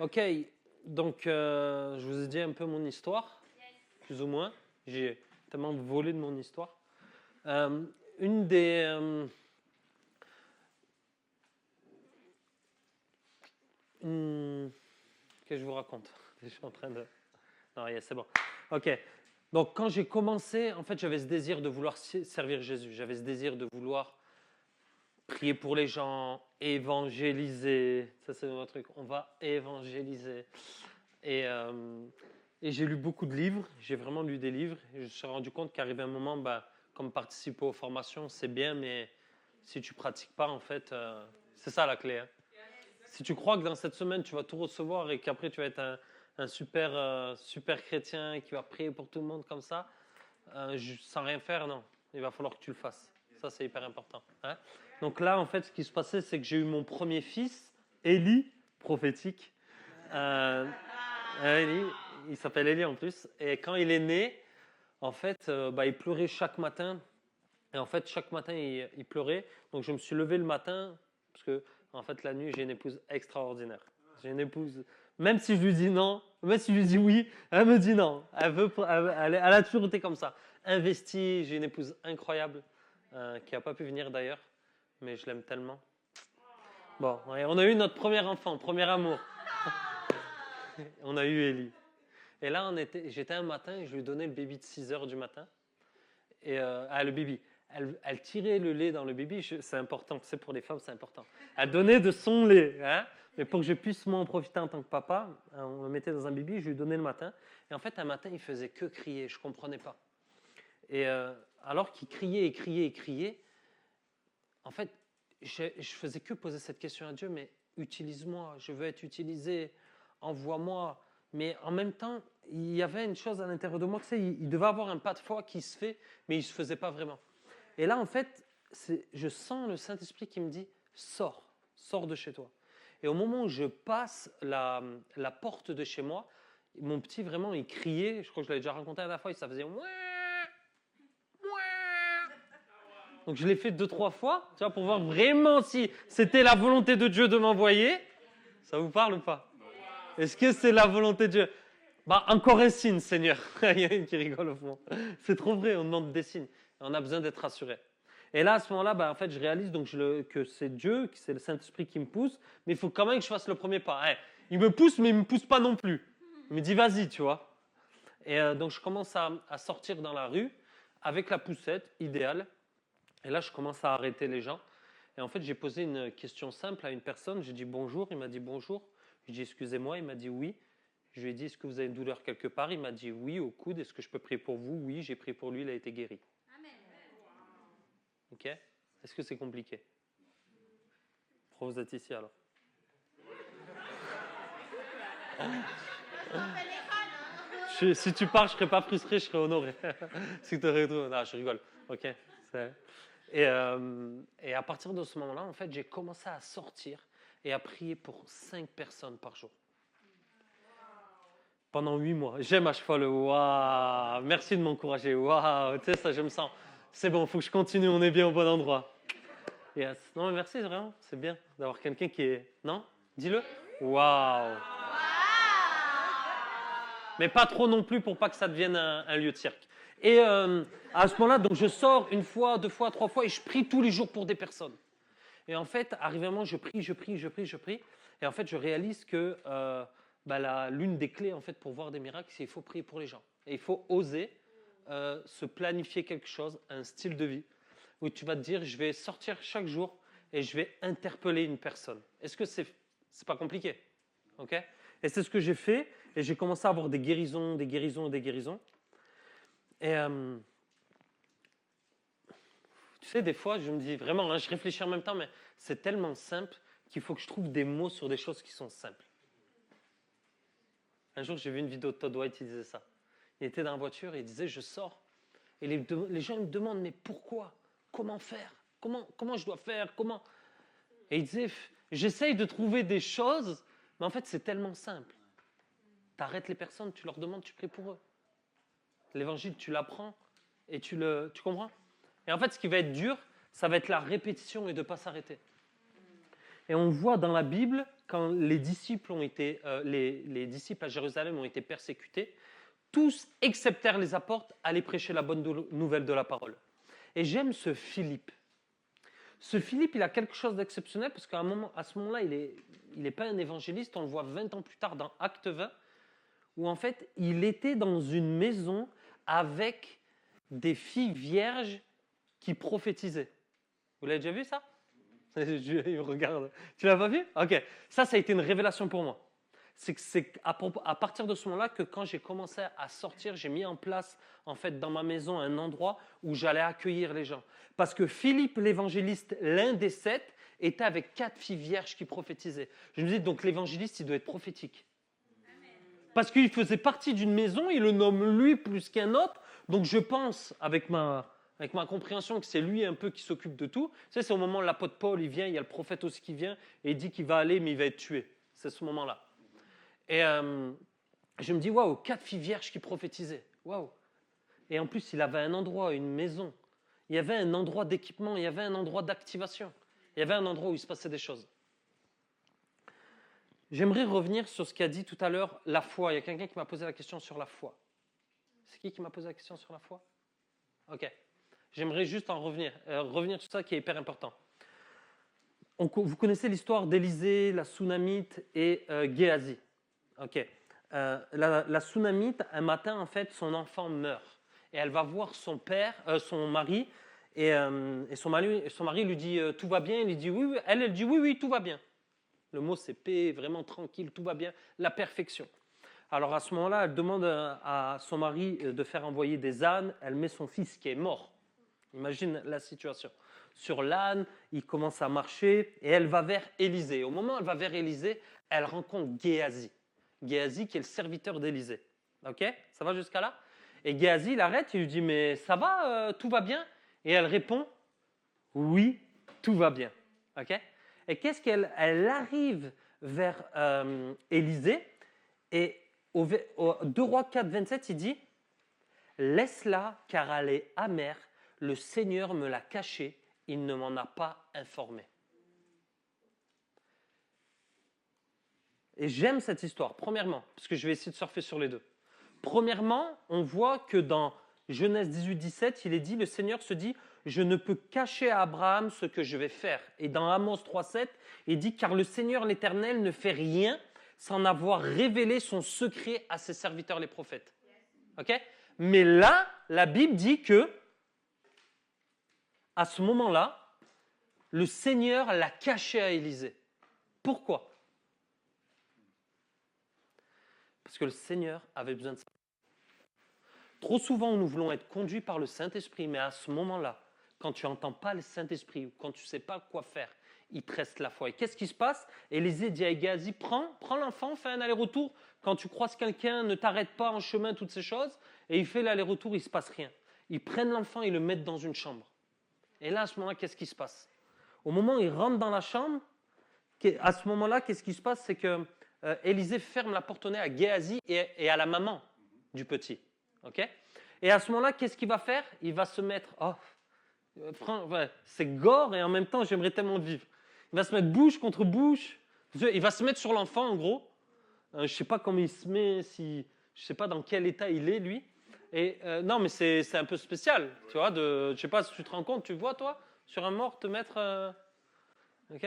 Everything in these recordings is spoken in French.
Ok, donc je vous ai dit un peu mon histoire, plus ou moins. J'ai tellement volé de mon histoire. Une des... que je vous raconte. Je suis en train de... Non, c'est bon. Ok. Donc, quand j'ai commencé, en fait, j'avais ce désir de vouloir servir Jésus. J'avais ce désir de vouloir prier pour les gens, évangéliser. Ça, c'est notre truc. On va évangéliser. Et j'ai lu beaucoup de livres. J'ai vraiment lu des livres. Et je me suis rendu compte qu'arrivait un moment, comme participer aux formations, c'est bien, mais si tu ne pratiques pas, en fait, c'est ça la clé. Hein. Si tu crois que dans cette semaine, tu vas tout recevoir et qu'après, tu vas être un super chrétien qui va prier pour tout le monde comme ça, sans rien faire, non. Il va falloir que tu le fasses. Ça, c'est hyper important. Hein. Donc là, en fait, ce qui se passait, c'est que j'ai eu mon premier fils, Élie, prophétique. Élie, il s'appelle Élie en plus. Et quand il est né, en fait, il pleurait chaque matin. Et en fait, chaque matin, il pleurait. Donc, je me suis levé le matin, parce que, en fait, la nuit, j'ai une épouse extraordinaire. J'ai une épouse, même si je lui dis non, même si je lui dis oui, elle me dit non. Elle a toujours été comme ça. Investie, j'ai une épouse incroyable, qui n'a pas pu venir d'ailleurs, mais je l'aime tellement. Bon, ouais, on a eu notre premier enfant, premier amour. On a eu Ellie. Et là, j'étais un matin et je lui donnais le baby de 6 heures du matin. Et le baby. Elle tirait le lait dans le baby, c'est important, c'est pour les femmes, c'est important. Elle donnait de son lait, hein, mais pour que je puisse moi en profiter en tant que papa, on me mettait dans un baby, je lui donnais le matin. Et en fait, un matin, il faisait que crier, je ne comprenais pas. Et alors qu'il criait et criait et criait, en fait, je faisais que poser cette question à Dieu, mais utilise-moi, je veux être utilisé, envoie-moi. Mais en même temps, il y avait une chose à l'intérieur de moi, tu sais, il devait avoir un pas de foi qui se fait, mais il ne se faisait pas vraiment. Et là, en fait, je sens le Saint-Esprit qui me dit, sors de chez toi. Et au moment où je passe la porte de chez moi, mon petit, vraiment, il criait, je crois que je l'avais déjà raconté à la fois, ça faisait... Donc je l'ai fait 2-3 fois, tu vois, pour voir vraiment si c'était la volonté de Dieu de m'envoyer. Ça vous parle ou pas? Est-ce que c'est la volonté de Dieu? Encore un signe, Seigneur. Il y a une qui rigole au fond. C'est trop vrai, on demande des signes. On a besoin d'être rassuré. Et là, à ce moment-là, en fait, je réalise donc que c'est Dieu, que c'est le Saint-Esprit qui me pousse, mais il faut quand même que je fasse le premier pas. Il me pousse, mais il ne me pousse pas non plus. Il me dit, vas-y, tu vois. Et donc, je commence à sortir dans la rue avec la poussette, idéale. Et là, je commence à arrêter les gens. Et en fait, j'ai posé une question simple à une personne. J'ai dit bonjour. Il m'a dit bonjour. J'ai dit excusez-moi. Il m'a dit oui. Je lui ai dit est-ce que vous avez une douleur quelque part? Il m'a dit oui, au coude. Est-ce que je peux prier pour vous? Oui, j'ai prié pour lui. Il a été guéri. Amen. Ok? Est-ce que c'est compliqué? Vous êtes ici alors. Si tu pars, je ne serai pas frustré, je serai honoré. Si tu retrouves. Non, je rigole. Ok? Et à partir de ce moment-là, en fait, j'ai commencé à sortir et à prier pour 5 personnes par jour. Pendant 8 mois. J'aime à chaque fois le waouh. Merci de m'encourager. Waouh. Tu sais, ça, je me sens. C'est bon, il faut que je continue, on est bien au bon endroit. Yes. Non, mais merci, vraiment. C'est bien d'avoir quelqu'un qui est. Non? Dis-le. Waouh. Mais pas trop non plus pour pas que ça devienne un lieu de cirque. Et à ce moment-là, donc je sors 1 fois, 2 fois, 3 fois et je prie tous les jours pour des personnes. Et en fait, arrivé un moment, je prie. Et en fait, je réalise que l'une des clés en fait, pour voir des miracles, c'est qu'il faut prier pour les gens. Et il faut oser se planifier quelque chose, un style de vie, où tu vas te dire, je vais sortir chaque jour et je vais interpeller une personne. Est-ce que c'est pas compliqué? Ok? Et c'est ce que j'ai fait. Et j'ai commencé à avoir des guérisons. Et tu sais, des fois, je me dis vraiment, je réfléchis en même temps, mais c'est tellement simple qu'il faut que je trouve des mots sur des choses qui sont simples. Un jour, j'ai vu une vidéo de Todd White, il disait ça. Il était dans la voiture et il disait, je sors. Et les gens me demandent, mais pourquoi? Comment faire? Comment je dois faire? Comment? Et il disait, j'essaye de trouver des choses, mais en fait, c'est tellement simple. Tu arrêtes les personnes, tu leur demandes, tu pries pour eux. L'évangile, tu l'apprends et tu comprends? Et en fait, ce qui va être dur, ça va être la répétition et de ne pas s'arrêter. Et on voit dans la Bible quand les disciples les disciples à Jérusalem ont été persécutés, tous, exceptèrent les apôtres, allaient prêcher la bonne nouvelle de la parole. Et j'aime ce Philippe. Ce Philippe, il a quelque chose d'exceptionnel parce qu'à ce moment-là, il n'est pas un évangéliste. On le voit 20 ans plus tard dans Acte 20, où en fait, il était dans une maison avec des filles vierges qui prophétisaient. Vous l'avez déjà vu ça? Il me regarde. Tu l'as pas vu? Ok. Ça a été une révélation pour moi. C'est à partir de ce moment-là que quand j'ai commencé à sortir, j'ai mis en place en fait dans ma maison un endroit où j'allais accueillir les gens. Parce que Philippe l'évangéliste, l'un des 7, était avec 4 filles vierges qui prophétisaient. Je me dis donc l'évangéliste, il doit être prophétique. Parce qu'il faisait partie d'une maison, il le nomme lui plus qu'un autre. Donc je pense avec ma compréhension que c'est lui un peu qui s'occupe de tout. Tu sais, c'est au moment où l'apôtre Paul il vient, il y a le prophète aussi qui vient et il dit qu'il va aller mais il va être tué. C'est ce moment-là. Et je me dis, waouh, 4 filles vierges qui prophétisaient. Waouh. Et en plus, il avait un endroit, une maison. Il y avait un endroit d'équipement, il y avait un endroit d'activation. Il y avait un endroit où il se passait des choses. J'aimerais revenir sur ce qu'a dit tout à l'heure, la foi. Il y a quelqu'un qui m'a posé la question sur la foi. C'est qui m'a posé la question sur la foi? Ok. J'aimerais juste revenir sur ça qui est hyper important. Vous connaissez l'histoire d'Élisée, la Sunamite et Géasi. Ok. La Sunamite, un matin, en fait, son enfant meurt. Et elle va voir son mari, et son mari lui dit tout va bien. Il lui dit oui. Elle dit oui, tout va bien. Le mot c'est paix, vraiment tranquille, tout va bien, la perfection. Alors à ce moment-là, elle demande à son mari de faire envoyer des ânes. Elle met son fils qui est mort. Imagine la situation. Sur l'âne, il commence à marcher et elle va vers Élisée. Au moment où elle va vers Élisée, elle rencontre Géasi. Géasi qui est le serviteur d'Élisée. Ok? Ça va jusqu'à là? Et Géasi, il arrête, il lui dit, mais ça va, tout va bien? Et elle répond, oui, tout va bien. Ok? Et qu'est-ce qu'elle arrive vers Élisée et au 2 Rois 4, 27, il dit, laisse-la car elle est amère, le Seigneur me l'a cachée, il ne m'en a pas informé. Et j'aime cette histoire, premièrement, parce que je vais essayer de surfer sur les deux. Premièrement, on voit que dans Genèse 18, 17, il est dit, le Seigneur se dit, je ne peux cacher à Abraham ce que je vais faire. Et dans Amos 3, 7, il dit, car le Seigneur l'Éternel ne fait rien sans avoir révélé son secret à ses serviteurs les prophètes. Ok? Mais là, la Bible dit que, à ce moment-là, le Seigneur l'a caché à Élisée. Pourquoi? Parce que le Seigneur avait besoin de ça. Trop souvent, nous voulons être conduits par le Saint-Esprit, mais à ce moment-là, quand tu n'entends pas le Saint-Esprit ou quand tu ne sais pas quoi faire, il te reste la foi. Et qu'est-ce qui se passe? Élisée dit à Géasi, prends l'enfant, fais un aller-retour. Quand tu croises quelqu'un, ne t'arrête pas en chemin, toutes ces choses. Et il fait l'aller-retour, il ne se passe rien. Ils prennent l'enfant et le mettent dans une chambre. Et là, à ce moment-là, qu'est-ce qui se passe? Au moment où il rentre dans la chambre, à ce moment-là, qu'est-ce qui se passe? C'est que Élisée ferme la porte au nez à Géasi et à la maman du petit. Okay? Et à ce moment-là, qu'est-ce qu'il va faire? Il va se mettre... c'est gore et en même temps, j'aimerais tellement vivre. Il va se mettre bouche contre bouche. Il va se mettre sur l'enfant, en gros. Je ne sais pas comment il se met, je ne sais pas dans quel état il est, lui. Et non, mais c'est un peu spécial, tu vois. Je ne sais pas si tu te rends compte, tu vois, toi, sur un mort, te mettre... Ok?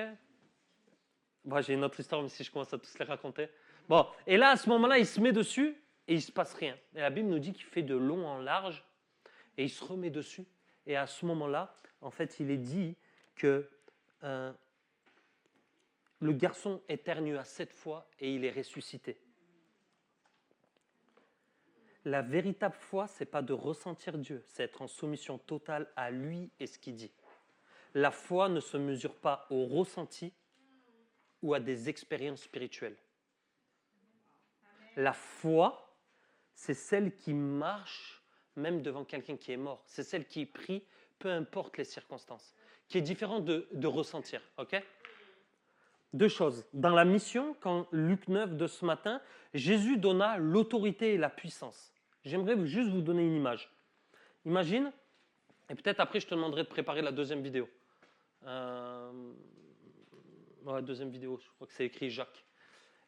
Bon, j'ai une autre histoire, mais si je commence à tous les raconter. Bon, et là, à ce moment-là, il se met dessus et il ne se passe rien. Et la Bible nous dit qu'il fait de long en large et il se remet dessus. Et à ce moment-là, en fait, il est dit que le garçon éternua 7 fois et il est ressuscité. La véritable foi, ce n'est pas de ressentir Dieu, c'est être en soumission totale à lui et ce qu'il dit. La foi ne se mesure pas au ressenti ou à des expériences spirituelles. La foi, c'est celle qui marche même devant quelqu'un qui est mort. C'est celle qui prie, peu importe les circonstances. Qui est différent de ressentir. Okay? 2 choses. Dans la mission, quand Luc 9 de ce matin, Jésus donna l'autorité et la puissance. J'aimerais juste vous donner une image. Imagine, et peut-être après je te demanderai de préparer la deuxième vidéo. Ouais, deuxième vidéo, je crois que c'est écrit Jacques.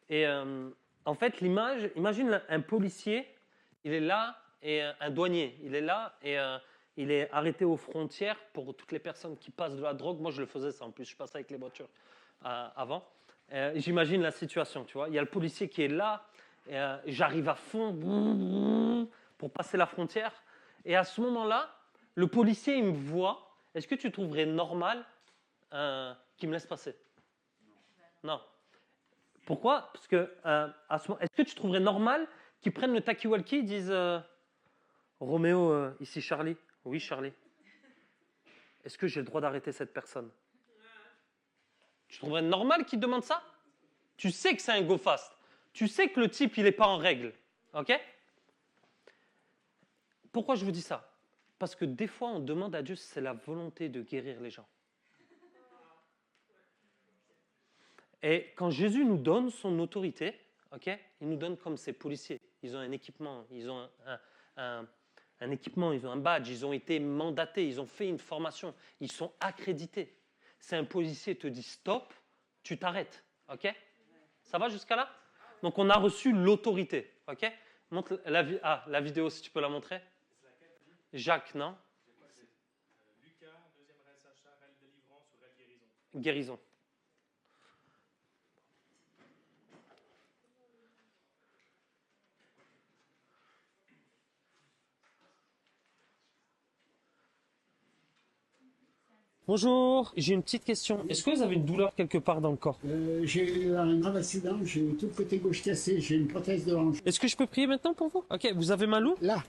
Et en fait, l'image, imagine un policier, il est là, et un douanier, il est là, et il est arrêté aux frontières pour toutes les personnes qui passent de la drogue. Moi, je le faisais ça en plus, je passais avec les voitures avant. J'imagine la situation, tu vois. Il y a le policier qui est là, et, j'arrive à fond pour passer la frontière. Et à ce moment-là, le policier, il me voit. Est-ce que tu trouverais normal qu'il me laisse passer? Non. Pourquoi? Parce que à ce moment, est-ce que tu trouverais normal qu'ils prennent le talkie-walkie et disent Roméo, ici Charlie. Oui, Charlie. Est-ce que j'ai le droit d'arrêter cette personne? Tu trouverais normal qu'ils demandent ça? Tu sais que c'est un go fast. Tu sais que le type, il n'est pas en règle. OK? Pourquoi je vous dis ça? Parce que des fois, on demande à Dieu si c'est la volonté de guérir les gens. Et quand Jésus nous donne son autorité, okay, il nous donne comme ces policiers. Ils ont un équipement, ils ont un équipement, ils ont un badge, ils ont été mandatés, ils ont fait une formation, ils sont accrédités. Si un policier te dit stop, tu t'arrêtes. Okay? Ça va jusqu'à là? Donc on a reçu l'autorité. Okay? Montre la vidéo si tu peux la montrer. Jacques, non? Lucas, deuxième rêve Sacha, rêve délivrance ou rêve guérison. Guérison. Bonjour, j'ai une petite question. Est-ce que vous avez une douleur quelque part dans le corps? J'ai eu un grave accident, j'ai eu tout le côté gauche cassé, j'ai une prothèse de hanche. Est-ce que je peux prier maintenant pour vous? Ok, vous avez mal où? Là.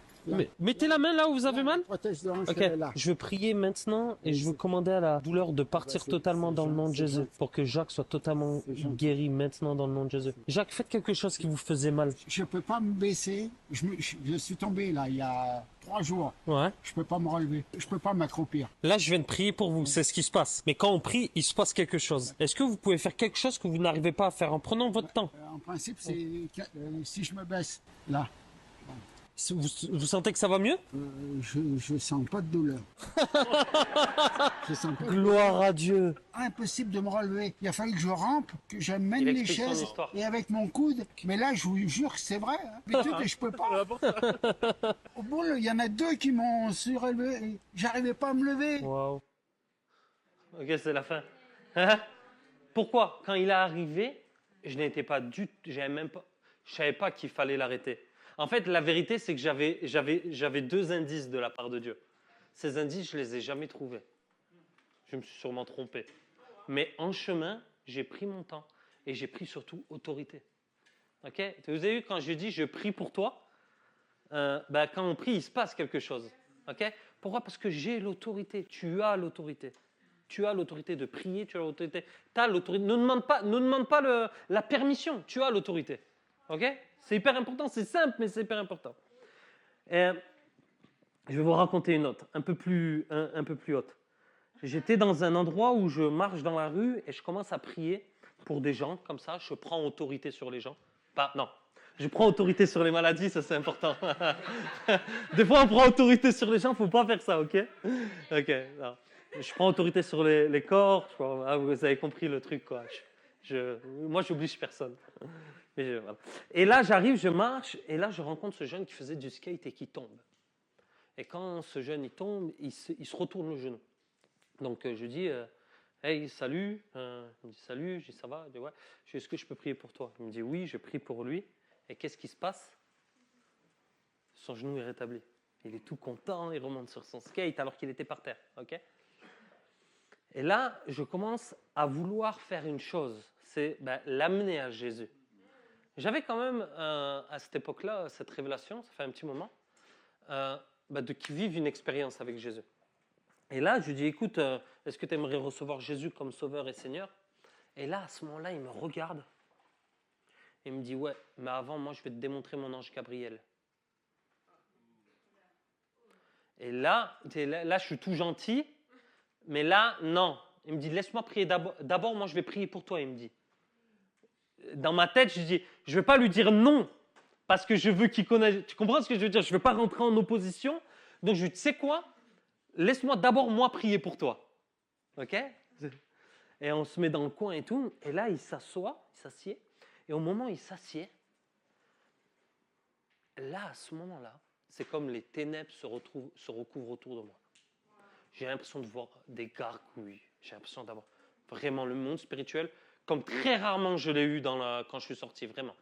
Mettez la main là où vous avez mal. La prothèse de hanche, Ok, là. je veux prier maintenant et je veux commander à la douleur de partir totalement dans le nom de Jésus pour que Jacques soit totalement guéri maintenant dans le nom de Jésus. Jacques, faites quelque chose qui vous faisait mal. Je peux pas me baisser, je suis tombé là il y a 3 jours. Ouais. Je peux pas me relever, je peux pas m'accroupir. Là, je viens de prier pour vous, c'est ce qui se passe. Mais quand on prie, il se passe quelque chose. Est-ce que vous pouvez faire quelque chose que vous n'arrivez pas à faire en prenant votre temps? En principe, c'est si je me baisse là, Vous sentez que ça va mieux? je sens pas de douleur. Je sens pas de Gloire à Dieu. Impossible de me relever. Il a fallu que je rampe, que j'amène les explique son chaises histoire. et avec mon coude. Mais là, je vous jure que c'est vrai. Hein. D'habitude, je peux pas. Au bout, il y en a 2 qui m'ont surélevé. J'arrivais pas à me lever. Waouh. Ok, c'est la fin. Hein? Pourquoi? Quand il est arrivé, je n'étais pas je savais pas qu'il fallait l'arrêter. En fait, la vérité, c'est que j'avais 2 indices de la part de Dieu. Ces indices, je les ai jamais trouvés. Je me suis sûrement trompé. Mais en chemin, j'ai pris mon temps et j'ai pris surtout autorité. Ok? Vous avez vu quand je dis je prie pour toi, quand on prie, il se passe quelque chose. Ok? Pourquoi? Parce que j'ai l'autorité. Tu as l'autorité. Tu as l'autorité de prier, tu as l'autorité. Tu as l'autorité. Ne demande pas la permission. Tu as l'autorité. Ok? C'est hyper important. C'est simple, mais c'est hyper important. Et, je vais vous raconter une autre, un peu plus haute. J'étais dans un endroit où je marche dans la rue et je commence à prier pour des gens comme ça. Je prends autorité sur les gens. Non, je prends autorité sur les maladies, ça c'est important. Des fois, on prend autorité sur les gens, faut pas faire ça, ok? Ok, non. Je prends autorité sur les corps. Vous avez compris le truc, quoi. Moi, j'oblige personne. Voilà. Et là, j'arrive, je marche, et là, je rencontre ce jeune qui faisait du skate et qui tombe. Et quand ce jeune il tombe, il se retourne le genou. Donc je dis hey, salut. Il me dit salut. Je dis ça va. Il dit ouais. Je dis est-ce que je peux prier pour toi? Il me dit oui, je prie pour lui. Et qu'est-ce qui se passe? Son genou est rétabli. Il est tout content, il remonte sur son skate alors qu'il était par terre. Okay? Et là, je commence à vouloir faire une chose, c'est l'amener à Jésus. J'avais quand même à cette époque-là, cette révélation, ça fait un petit moment, de vivre une expérience avec Jésus. Et là, je lui dis, écoute, est-ce que tu aimerais recevoir Jésus comme sauveur et Seigneur? Et là, à ce moment-là, il me regarde. Il me dit, ouais, mais avant, moi, je vais te démontrer mon ange Gabriel. Et là, je suis tout gentil, mais là, non. Il me dit, laisse-moi prier d'abord. D'abord, moi, je vais prier pour toi, il me dit. Dans ma tête, je dis, je ne vais pas lui dire non, parce que je veux qu'il connaisse. Tu comprends ce que je veux dire? Je ne veux pas rentrer en opposition. Donc, je lui dis, tu sais quoi? Laisse-moi d'abord, moi, prier pour toi. OK? Et on se met dans le coin et tout. Et là, il s'assied. Et au moment où il s'assied, là, à ce moment-là, c'est comme les ténèbres se recouvrent autour de moi. J'ai l'impression de voir des gargouilles. J'ai l'impression d'avoir vraiment le monde spirituel, comme très rarement je l'ai eu quand je suis sorti, vraiment.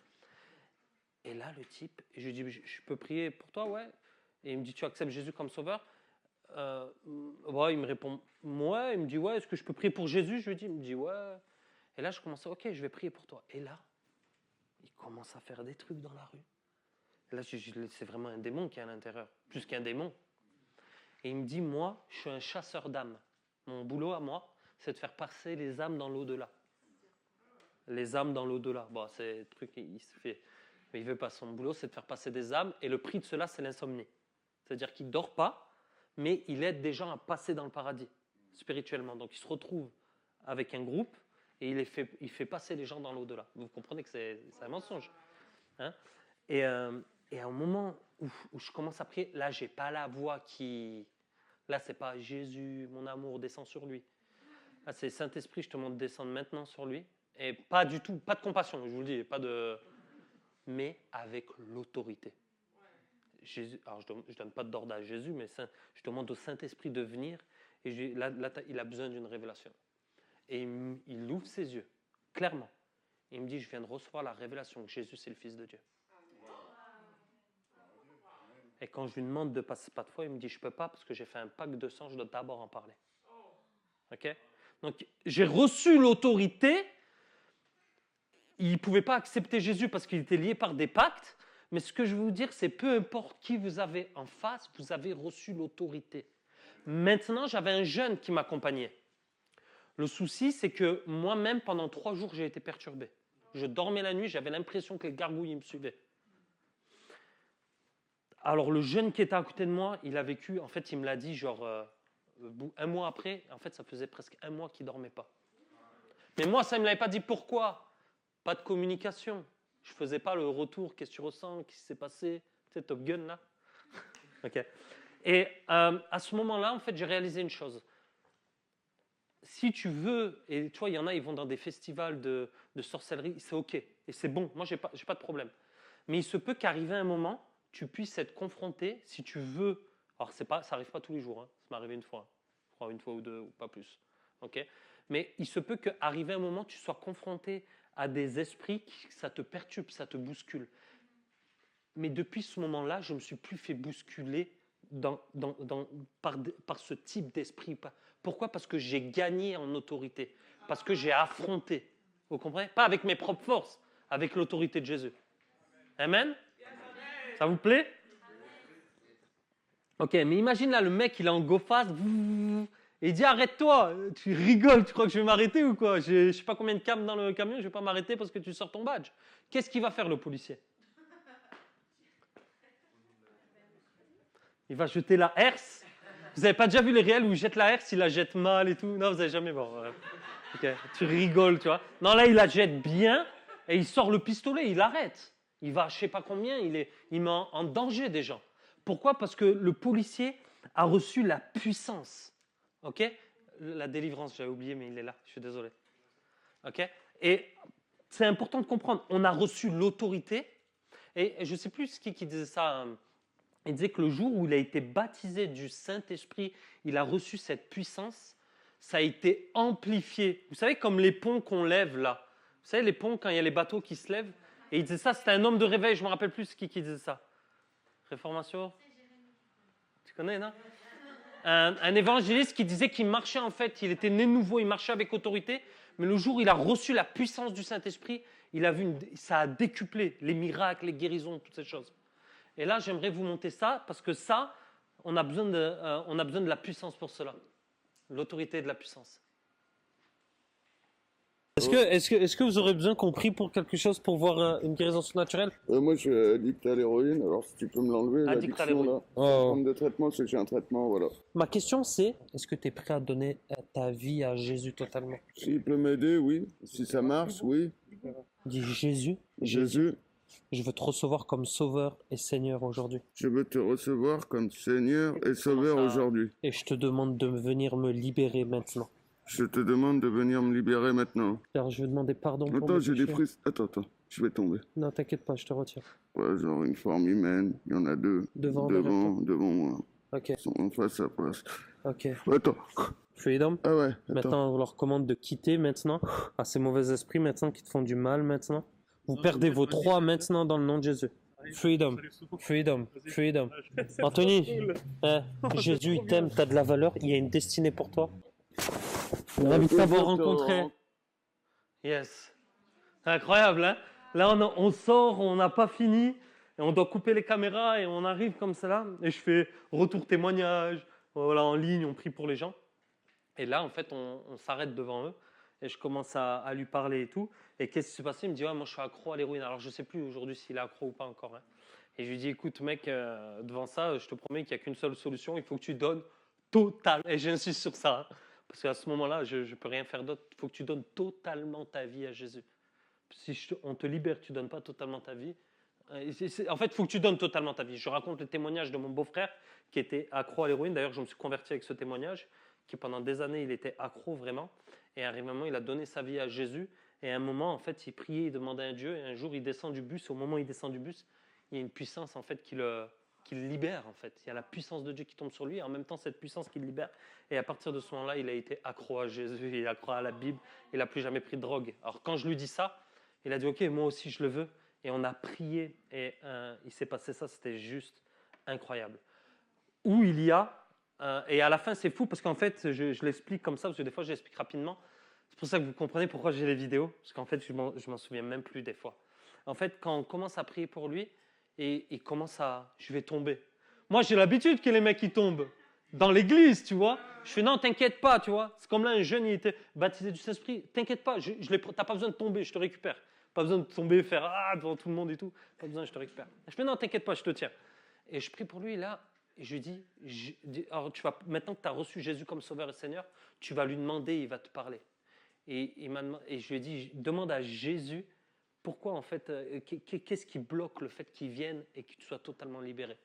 Et là, le type, et je lui dis, je peux prier pour toi, ouais. Et il me dit, tu acceptes Jésus comme sauveur? Ouais, il me répond, ouais. Il me dit, ouais, est-ce que je peux prier pour Jésus? Je lui dis, il me dit, ouais. Et là, je commence, ok, je vais prier pour toi. Et là, il commence à faire des trucs dans la rue. Et là, c'est vraiment un démon qui est à l'intérieur, plus qu'un démon. Et il me dit, moi, je suis un chasseur d'âmes. Mon boulot à moi, c'est de faire passer les âmes dans l'au-delà. Les âmes dans l'au-delà. Bon, c'est un truc, il se fait. Mais il veut pas. Son boulot, c'est de faire passer des âmes. Et le prix de cela, c'est l'insomnie. C'est-à-dire qu'il ne dort pas, mais il aide des gens à passer dans le paradis, spirituellement. Donc, il se retrouve avec un groupe et il fait passer les gens dans l'au-delà. Vous comprenez que c'est un mensonge. Hein? Et à un moment où je commence à prier, là, je n'ai pas la voix qui... Là, ce n'est pas Jésus, mon amour, descend sur lui. Là, c'est Saint-Esprit, je te demande de descendre maintenant sur lui. Et pas du tout, pas de compassion, je vous le dis, pas de... mais avec l'autorité. Jésus, alors je ne donne pas d'ordre à Jésus, mais je demande au Saint-Esprit de venir. Et là, il a besoin d'une révélation. Et il ouvre ses yeux, clairement. Il me dit, je viens de recevoir la révélation que Jésus, c'est le Fils de Dieu. Et quand je lui demande de passer pas de foi, il me dit, je ne peux pas parce que j'ai fait un pacte de sang, je dois d'abord en parler. Ok? Donc, j'ai reçu l'autorité. Il ne pouvait pas accepter Jésus parce qu'il était lié par des pactes. Mais ce que je veux vous dire, c'est peu importe qui vous avez en face, vous avez reçu l'autorité. Maintenant, j'avais un jeune qui m'accompagnait. Le souci, c'est que moi-même, pendant 3 jours, j'ai été perturbé. Je dormais la nuit, j'avais l'impression que les gargouilles me suivaient. Alors, le jeune qui était à côté de moi, il a vécu, en fait, il me l'a dit, genre, un mois après, en fait, ça faisait presque 1 mois qu'il ne dormait pas. Mais moi, ça ne me l'avait pas dit. Pourquoi? Pas de communication. Je ne faisais pas le retour, qu'est-ce que tu ressens, qu'est-ce qui s'est passé, tu sais, Top Gun, là. Okay. Et à ce moment-là, en fait, j'ai réalisé une chose. Si tu veux, et tu vois, il y en a, ils vont dans des festivals de sorcellerie, c'est OK, et c'est bon, moi, j'ai pas de problème. Mais il se peut qu'arrive un moment, tu puisses être confronté, si tu veux, alors ça n'arrive pas tous les jours, hein, ça m'est arrivé une fois, je crois une fois ou 2, ou pas plus. Okay. Mais il se peut qu'arrive un moment, tu sois confronté à des esprits qui ça te perturbe, ça te bouscule. Mais depuis ce moment-là, je ne me suis plus fait bousculer par ce type d'esprit. Pourquoi? Parce que j'ai gagné en autorité, parce que j'ai affronté. Vous comprenez? Pas avec mes propres forces, avec l'autorité de Jésus. Amen? Ça vous plaît? Ok, mais imagine là, le mec, il est en go fast, et il dit arrête-toi, tu rigoles, tu crois que je vais m'arrêter ou quoi? Je ne sais pas combien de câbles dans le camion, je ne vais pas m'arrêter parce que tu sors ton badge. Qu'est-ce qu'il va faire le policier? Il va jeter la herse. Vous n'avez pas déjà vu les réels où il jette la herse, il la jette mal et tout? Non, vous n'avez jamais vu. Okay. Tu rigoles, tu vois. Non, là, il la jette bien et il sort le pistolet, il arrête. Il va, je ne sais pas combien, il met en danger des gens. Pourquoi? Parce que le policier a reçu la puissance. Ok? La délivrance, j'avais oublié, mais il est là, je suis désolé. Ok? Et c'est important de comprendre, on a reçu l'autorité. Et je ne sais plus qui disait ça. Il disait que le jour où il a été baptisé du Saint-Esprit, il a reçu cette puissance, ça a été amplifié. Vous savez, comme les ponts qu'on lève là. Vous savez, les ponts, quand il y a les bateaux qui se lèvent. Et il disait ça, c'était un homme de réveil, je ne me rappelle plus qui disait ça. Réformation? Tu connais, non? Un évangéliste qui disait qu'il marchait en fait, il était né nouveau, il marchait avec autorité, mais le jour où il a reçu la puissance du Saint-Esprit, il a vu ça a décuplé les miracles, les guérisons, toutes ces choses. Et là, j'aimerais vous montrer ça, parce que ça, on a besoin de la puissance pour cela. L'autorité de la puissance. Est-ce que vous aurez besoin qu'on prie pour quelque chose pour voir une guérison surnaturelle? Moi, je suis addict à l'héroïne, alors si tu peux me l'enlever, Addict à l'addiction l'héroïne. là. Prendre des traitements, c'est que j'ai un traitement, voilà. Ma question c'est, est-ce que tu es prêt à donner ta vie à Jésus totalement? S'il peut m'aider, oui. Si ça marche, oui. Dis Jésus, Jésus, je veux te recevoir comme sauveur et Seigneur aujourd'hui. je veux te recevoir comme Seigneur et Sauveur aujourd'hui. Et je te demande de venir me libérer maintenant. Je te demande de venir me libérer maintenant. Alors, je vais demander pardon pour Attends, mes j'ai des péchés. frises. Attends, je vais tomber. Non, t'inquiète pas, je te retire. Ouais, genre une forme humaine. Il y en a deux. Devant Devant moi. Ok, Ils sont en face à face. ok. Attends. Freedom. Ah ouais, attends. Maintenant, on leur recommande de quitter maintenant. À ces mauvais esprits maintenant qui te font du mal maintenant. Vous perdez vos 3 maintenant dans le nom de Jésus. Freedom. Freedom. Freedom. Anthony, Jésus il t'aime, t'as de la valeur, il y a une destinée pour toi. Ravi de t'avoir rencontré. Yes. Incroyable, hein? Là, on sort, on n'a pas fini, et on doit couper les caméras, et on arrive comme ça là, et je fais retour témoignage, voilà, en ligne, on prie pour les gens. Et là, en fait, on s'arrête devant eux, et je commence à lui parler et tout. Et qu'est-ce qui s'est passé? Il me dit, ouais, moi, je suis accro à l'héroïne. Alors, je ne sais plus aujourd'hui s'il est accro ou pas encore. Hein. Et je lui dis, écoute, mec, devant ça, je te promets qu'il n'y a qu'une seule solution, il faut que tu donnes total. Et j'insiste sur ça, hein, parce qu'à ce moment-là, je ne peux rien faire d'autre. Il faut que tu donnes totalement ta vie à Jésus. Si on te libère, tu ne donnes pas totalement ta vie. En fait, il faut que tu donnes totalement ta vie. Je raconte le témoignage de mon beau-frère qui était accro à l'héroïne. D'ailleurs, je me suis converti avec ce témoignage, qui pendant des années, il était accro vraiment. Et à un moment, il a donné sa vie à Jésus. Et à un moment, en fait, il priait, il demandait à Dieu. Et un jour, il descend du bus. Au moment où il descend du bus, il y a une puissance en fait qui le libère. En fait, il y a la puissance de Dieu qui tombe sur lui. Et en même temps, cette puissance qui le libère. Et à partir de ce moment-là, il a été accro à Jésus. Il est accro à la Bible. Il n'a plus jamais pris de drogue. Alors quand je lui dis ça, il a dit ok, moi aussi je le veux. Et on a prié. Et il s'est passé ça. C'était juste incroyable. Où il y a et à la fin, c'est fou parce qu'en fait, je l'explique comme ça parce que des fois, je l'explique rapidement. C'est pour ça que vous comprenez pourquoi j'ai les vidéos, parce qu'en fait, je m'en souviens même plus des fois. En fait, quand on commence à prier pour lui, et il commence à... Je vais tomber. Moi, j'ai l'habitude que les mecs, ils tombent dans l'église, tu vois. Je fais, non, t'inquiète pas, tu vois. C'est comme là, un jeune, il était baptisé du Saint-Esprit. T'inquiète pas, t'as pas besoin de tomber, je te récupère. Pas besoin de tomber, faire ah devant tout le monde et tout. Pas besoin, je te récupère. Je fais, non, t'inquiète pas, je te tiens. Et je prie pour lui, là, et je lui dis, alors maintenant que tu as reçu Jésus comme Sauveur et Seigneur, tu vas lui demander, il va te parler. Et je lui ai dit, demande à Jésus pourquoi en fait, qu'est-ce qui bloque le fait qu'il vienne et que tu sois totalement libéré.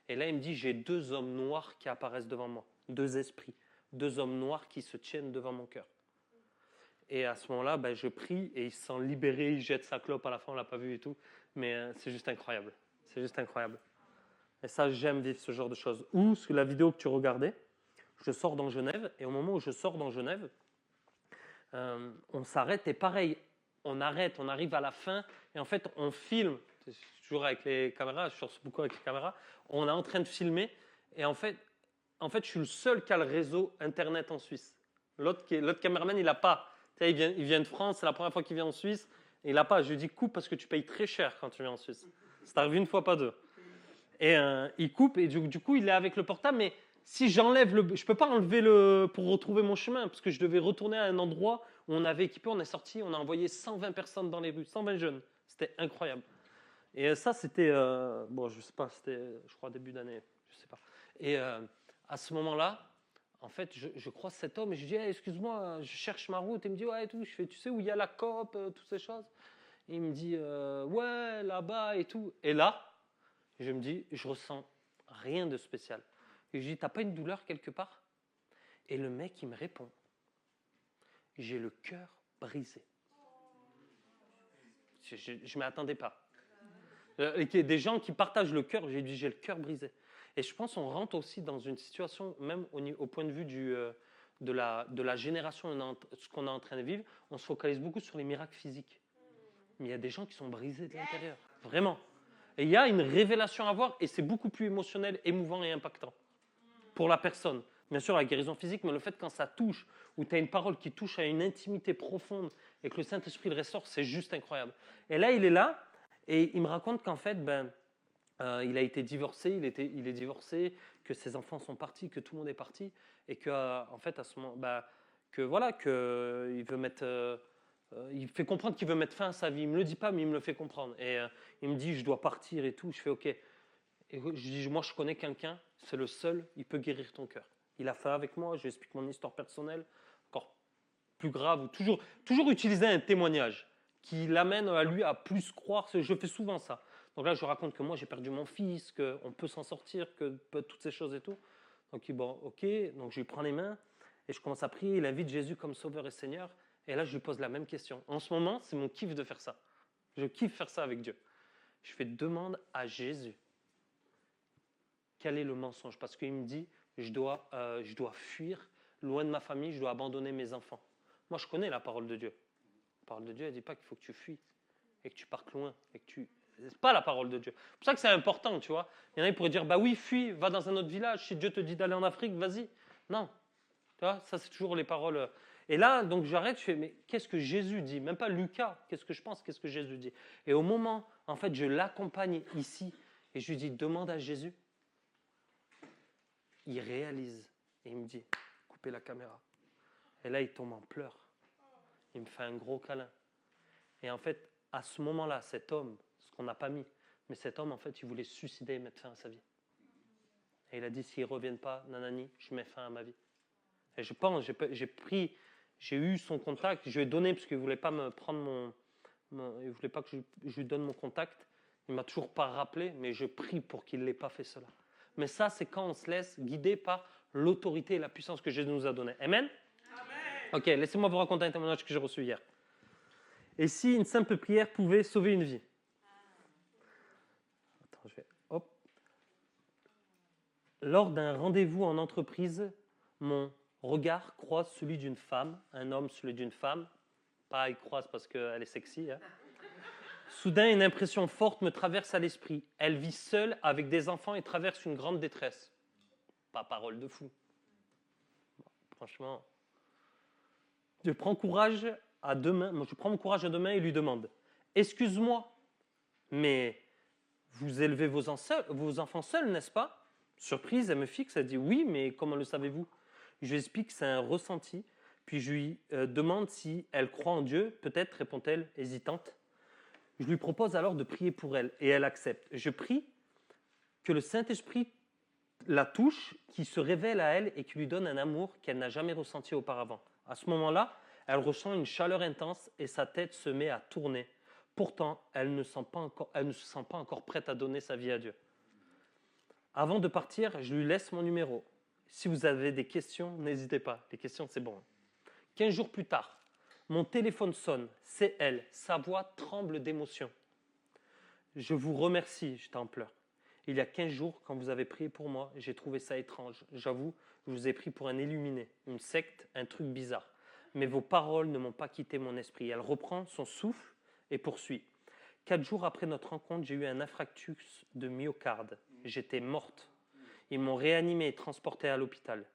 Et là, il me dit, j'ai 2 hommes noirs qui apparaissent devant moi, 2 esprits, 2 hommes noirs qui se tiennent devant mon cœur. Et à ce moment-là, ben, je prie et il se sent libéré, il jette sa clope à la fin, on l'a pas vu et tout, mais c'est juste incroyable, c'est juste incroyable. Et ça, j'aime vivre ce genre de choses. Ou sur la vidéo que tu regardais, je sors dans Genève, et au moment où je sors dans Genève, on s'arrête, et pareil, on arrête, on arrive à la fin, et en fait, on filme, toujours avec les caméras, je sors beaucoup avec les caméras, on est en train de filmer, et en fait, je suis le seul qui a le réseau Internet en Suisse. L'autre caméraman, il n'a pas. Tu sais, il vient de France, c'est la première fois qu'il vient en Suisse, et il n'a pas. Je lui dis, coupe parce que tu payes très cher quand tu viens en Suisse. Ça arrive une fois, pas 2. Et il coupe, et du coup, il est avec le portable, mais si j'enlève je ne peux pas enlever pour retrouver mon chemin, parce que je devais retourner à un endroit où on avait équipé, on est sorti, on a envoyé 120 personnes dans les rues, 120 jeunes. C'était incroyable. Et ça, c'était, bon, je sais pas, c'était, je crois, début d'année, je sais pas. Et à ce moment-là, en fait, je croise cet homme et je dis, hey, excuse-moi, je cherche ma route. Et il me dit, ouais, et tout. Je fais, tu sais où il y a la COP, toutes ces choses. Et il me dit, ouais, là-bas et tout. Et là, je me dis, je ressens rien de spécial. Et je dis, t'as pas une douleur quelque part? Et le mec, il me répond, j'ai le cœur brisé. Je ne m'y attendais pas. Des gens qui partagent le cœur, j'ai dit, j'ai le cœur brisé. Et je pense qu'on rentre aussi dans une situation, même au point de vue de la génération, ce qu'on est en train de vivre, on se focalise beaucoup sur les miracles physiques. Mais il y a des gens qui sont brisés de l'intérieur, vraiment. Et il y a une révélation à voir, et c'est beaucoup plus émotionnel, émouvant et impactant pour la personne. Bien sûr, la guérison physique, mais le fait quand ça touche, où tu as une parole qui touche à une intimité profonde, et que le Saint-Esprit le ressort, c'est juste incroyable. Et là, il est là, et il me raconte qu'en fait, il a été divorcé, il est divorcé, que ses enfants sont partis, que tout le monde est parti, et que en fait à ce moment, que voilà, que il veut mettre, il fait comprendre qu'il veut mettre fin à sa vie. Il me le dit pas, mais il me le fait comprendre. Et il me dit, je dois partir et tout. Je fais ok. Et je dis, moi je connais quelqu'un, c'est le seul, il peut guérir ton cœur. Il a fait avec moi, je lui explique mon histoire personnelle, encore plus grave, ou toujours utiliser un témoignage qui l'amène à lui à plus croire. Je fais souvent ça. Donc là, je raconte que moi, j'ai perdu mon fils, qu'on peut s'en sortir, que toutes ces choses et tout. Donc, bon, ok, donc je lui prends les mains. Et je commence à prier, il invite Jésus comme Sauveur et Seigneur. Et là, je lui pose la même question. En ce moment, c'est mon kiff de faire ça. Je kiffe faire ça avec Dieu. Je fais demande à Jésus. Quel est le mensonge? Parce qu'il me dit, je dois fuir loin de ma famille, je dois abandonner mes enfants. Moi, je connais la parole de Dieu. La parole de Dieu, elle ne dit pas qu'il faut que tu fuis et que tu partes loin. C'est pas la parole de Dieu. C'est pour ça que c'est important, tu vois. Il y en a qui pourraient dire, bah oui, fuis, va dans un autre village. Si Dieu te dit d'aller en Afrique, vas-y. Non. Tu vois, ça, c'est toujours les paroles. Et là, donc j'arrête, je fais, mais qu'est-ce que Jésus dit? Même pas Lucas, qu'est-ce que je pense, qu'est-ce que Jésus dit? Et au moment, en fait, je l'accompagne ici et je lui dis, demande à Jésus. Il réalise et il me dit, coupez la caméra. Et là, il tombe en pleurs. Il me fait un gros câlin. Et en fait, à ce moment-là, cet homme, ce qu'on n'a pas mis, mais cet homme, en fait, il voulait se suicider et mettre fin à sa vie. Et il a dit, s'ils ne reviennent pas, nanani, je mets fin à ma vie. Et je pense, j'ai eu son contact, je lui ai donné, parce qu'il ne voulait pas me prendre il ne voulait pas que je lui donne mon contact. Il ne m'a toujours pas rappelé, mais je prie pour qu'il n'ait pas fait cela. Mais ça, c'est quand on se laisse guider par l'autorité et la puissance que Jésus nous a donnée. Amen? Amen. Ok, laissez-moi vous raconter un témoignage que j'ai reçu hier. Et si une simple prière pouvait sauver une vie? Attends, je vais... Hop. Lors d'un rendez-vous en entreprise, mon regard croise celui d'une femme, un homme celui d'une femme. Pas il croise parce qu'elle est sexy. Hein. Soudain, une impression forte me traverse à l'esprit. Elle vit seule avec des enfants et traverse une grande détresse. Pas parole de fou. Bon, franchement. Je prends mon courage à deux mains et lui demande, excuse-moi, mais vous élevez vos enfants seuls, n'est-ce pas? Surprise, elle me fixe, elle dit oui, mais comment le savez-vous? Je lui explique que c'est un ressenti, puis je lui demande si elle croit en Dieu. Peut-être, répond-elle, hésitante. Je lui propose alors de prier pour elle, et elle accepte. Je prie que le Saint-Esprit la touche, qui se révèle à elle et qui lui donne un amour qu'elle n'a jamais ressenti auparavant. À ce moment-là, elle ressent une chaleur intense et sa tête se met à tourner. Pourtant, elle ne se sent pas encore prête à donner sa vie à Dieu. Avant de partir, je lui laisse mon numéro. Si vous avez des questions, n'hésitez pas. Les questions, c'est bon. 15 jours plus tard, mon téléphone sonne. C'est elle. Sa voix tremble d'émotion. Je vous remercie, j'étais en pleurs. Il y a 15 jours, quand vous avez prié pour moi, j'ai trouvé ça étrange. J'avoue, je vous ai pris pour un illuminé, une secte, un truc bizarre. Mais vos paroles ne m'ont pas quitté mon esprit. Elle reprend son souffle et poursuit. 4 jours après notre rencontre, j'ai eu un infarctus de myocarde. J'étais morte. Ils m'ont réanimée et transportée à l'hôpital.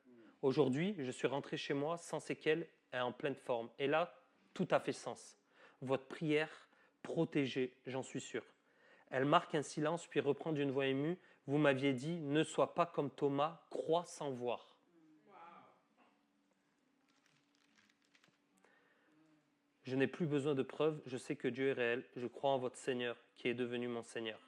Aujourd'hui, je suis rentrée chez moi sans séquelles et en pleine forme. Et là, tout a fait sens. Votre prière, protégée, j'en suis sûr. Elle marque un silence, puis reprend d'une voix émue. Vous m'aviez dit, ne sois pas comme Thomas, crois sans voir. Je n'ai plus besoin de preuves, je sais que Dieu est réel. Je crois en votre Seigneur, qui est devenu mon Seigneur.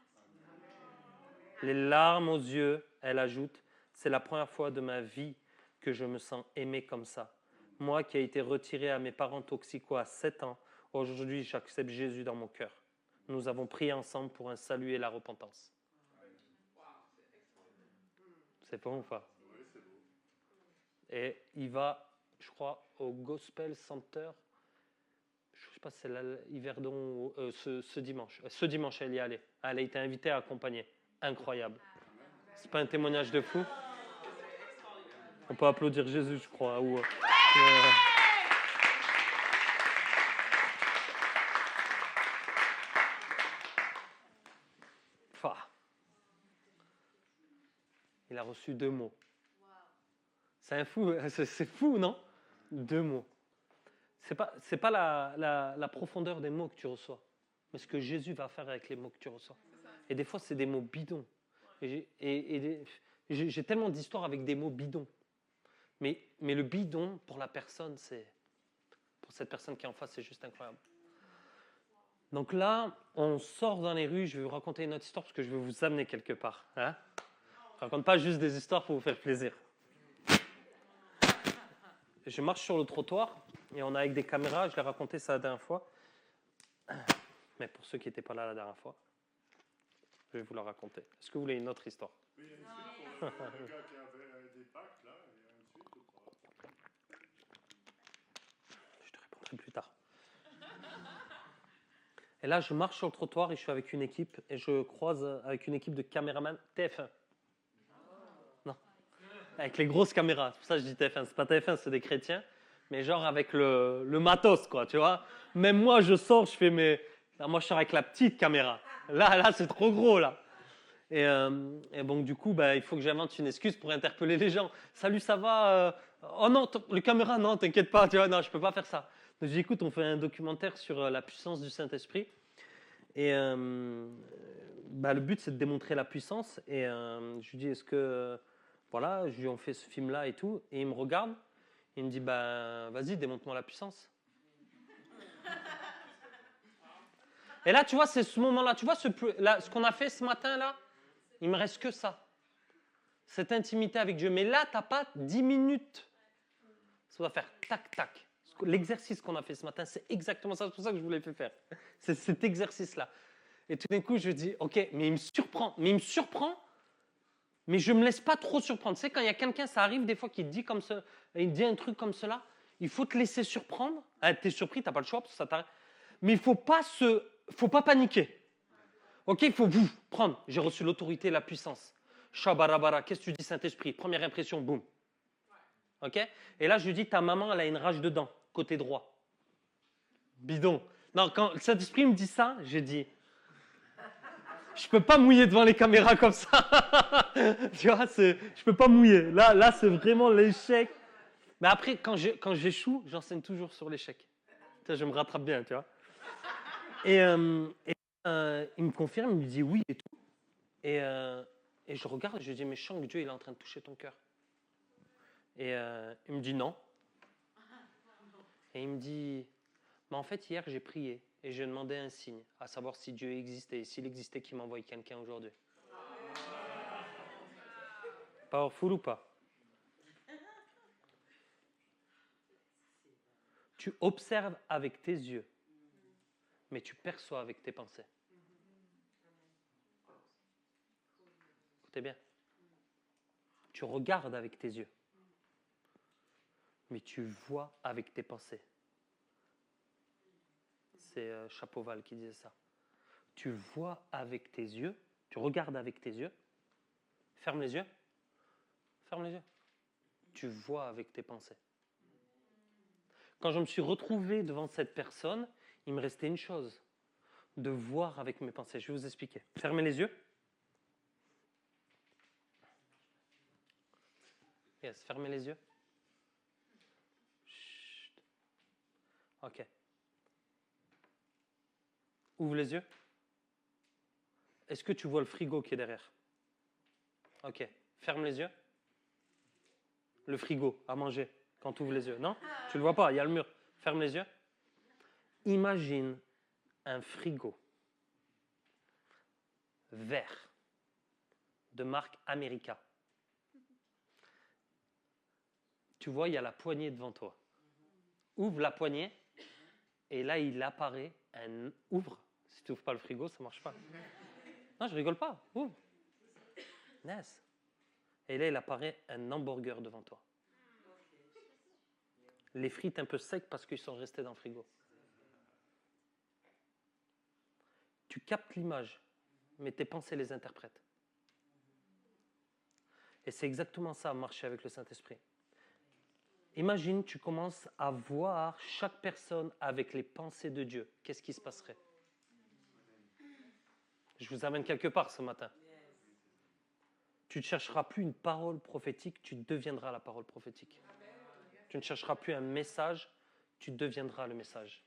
Les larmes aux yeux, elle ajoute, c'est la première fois de ma vie que je me sens aimée comme ça. Moi qui ai été retiré à mes parents toxicos à 7 ans, aujourd'hui j'accepte Jésus dans mon cœur. Nous avons prié ensemble pour un salut et la repentance. C'est bon ou pas? Oui, c'est beau. Et il va, je crois, au Gospel Center, je ne sais pas si c'est Yverdon ce dimanche. Ce dimanche, elle y est allée. Elle a été invitée à accompagner. Incroyable. C'est pas un témoignage de fou? On peut applaudir Jésus, je crois. Il a reçu 2 mots. C'est fou, non? 2 mots. C'est pas la profondeur des mots que tu reçois, mais ce que Jésus va faire avec les mots que tu reçois. Et des fois, c'est des mots bidons. J'ai tellement d'histoires avec des mots bidons. Mais le bidon, pour la personne, pour cette personne qui est en face, c'est juste incroyable. Donc là, on sort dans les rues, je vais vous raconter une autre histoire parce que je vais vous amener quelque part. Hein? Je ne raconte pas juste des histoires pour vous faire plaisir. Je marche sur le trottoir et on a avec des caméras, je l'ai raconté ça la dernière fois. Mais pour ceux qui n'étaient pas là la dernière fois, je vais vous la raconter. Est-ce que vous voulez une autre histoire? Oui, il y a une suite pour le gars qui avait des packs, là, il y a une suite ou pas? ferai plus tard. Et là, je marche sur le trottoir et je suis avec une équipe et je croise avec une équipe de caméramans TF1. Non. Avec les grosses caméras. C'est pour ça que je dis TF1. C'est pas TF1, c'est des chrétiens. Mais genre avec le matos, quoi, tu vois. Même moi, je sors, je fais mes... Là, moi, je sors avec la petite caméra. Là, c'est trop gros, là. Et donc, du coup, il faut que j'invente une excuse pour interpeller les gens. Salut, ça va Oh non, le caméra, non, t'inquiète pas, tu vois, non, je peux pas faire ça. Donc, je dis, écoute, on fait un documentaire sur la puissance du Saint-Esprit. Et le but, c'est de démontrer la puissance. Et je lui dis, est-ce que... voilà, je lui en fais ce film-là et tout. Et il me regarde. Il me dit, vas-y, démontre-moi la puissance. Et là, tu vois, c'est ce moment-là. Tu vois, ce qu'on a fait ce matin-là, il me reste que ça. Cette intimité avec Dieu. Mais là, tu n'as pas 10 minutes. Ça va faire tac, tac. L'exercice qu'on a fait ce matin, c'est exactement ça. C'est pour ça que je voulais faire. C'est cet exercice-là. Et tout d'un coup, je dis, ok, mais il me surprend. Mais je ne me laisse pas trop surprendre. Tu sais, quand il y a quelqu'un, ça arrive des fois qu'il dit comme ça, il dit un truc comme cela, il faut te laisser surprendre. Ah, tu es surpris, tu n'as pas le choix, parce que ça t'arrive. Mais il ne faut pas paniquer. Ok, il faut vous prendre. J'ai reçu l'autorité et la puissance. Shabarabara, qu'est-ce que tu dis, Saint-Esprit? Première impression, boum. Ok? Et là, je lui dis, ta maman, elle a une rage dedans, côté droit. Bidon. Non, quand le Saint-Esprit me dit ça, je dis, je peux pas mouiller devant les caméras comme ça. Tu vois, je peux pas mouiller. Là, c'est vraiment l'échec. Mais après, quand j'échoue, j'enseigne toujours sur l'échec. Tu vois, je me rattrape bien, tu vois. Et il me confirme, il me dit oui et tout. Et je regarde, je lui dis, mais je sens que Dieu, il est en train de toucher ton cœur. Et il me dit non. Et il me dit, mais en fait, hier, j'ai prié et j'ai demandé un signe, à savoir si Dieu existait. Et s'il existait, qu'il m'envoie quelqu'un aujourd'hui. Powerful ou pas? Tu observes avec tes yeux, mais tu perçois avec tes pensées. Écoutez bien. Tu regardes avec tes yeux, mais tu vois avec tes pensées. C'est Chapoval qui disait ça. Tu vois avec tes yeux, tu regardes avec tes yeux, ferme les yeux, tu vois avec tes pensées. Quand je me suis retrouvé devant cette personne, il me restait une chose, de voir avec mes pensées. Je vais vous expliquer. Fermez les yeux. Yes, fermez les yeux. Chut. Ok. Ouvre les yeux. Est-ce que tu vois le frigo qui est derrière? Ok. Ferme les yeux. Le frigo à manger quand tu ouvres les yeux. Non? Tu le vois pas, il y a le mur. Ferme les yeux. Imagine un frigo vert de marque America. Tu vois, il y a la poignée devant toi. Ouvre la poignée et là, il apparaît un... Ouvre. Si tu n'ouvres pas le frigo, ça ne marche pas. Non, je rigole pas. Ouvre. Nice. Et là, il apparaît un hamburger devant toi. Les frites un peu secs parce qu'ils sont restés dans le frigo. Tu captes l'image, mais tes pensées les interprètent. Et c'est exactement ça, marcher avec le Saint-Esprit. Imagine, tu commences à voir chaque personne avec les pensées de Dieu. Qu'est-ce qui se passerait? Je vous amène quelque part ce matin. Tu ne chercheras plus une parole prophétique, tu deviendras la parole prophétique. Tu ne chercheras plus un message, tu deviendras le message.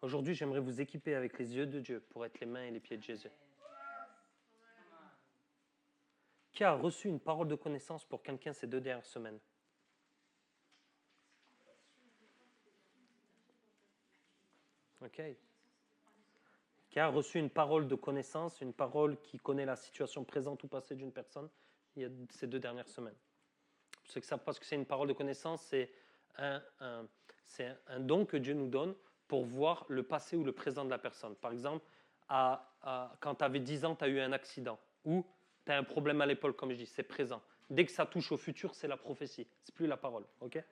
Aujourd'hui, j'aimerais vous équiper avec les yeux de Dieu pour être les mains et les pieds de Jésus. Qui a reçu une parole de connaissance pour quelqu'un ces 2 dernières semaines? Ok. Qui a reçu une parole de connaissance, une parole qui connaît la situation présente ou passée d'une personne il y a ces 2 dernières semaines? Pour ceux qui savent pas ce que c'est une parole de connaissance, c'est un don que Dieu nous donne pour voir le passé ou le présent de la personne. Par exemple, quand tu avais 10 ans, tu as eu un accident ou tu as un problème à l'épaule, comme je dis, c'est présent. Dès que ça touche au futur, c'est la prophétie, c'est plus la parole. Ok?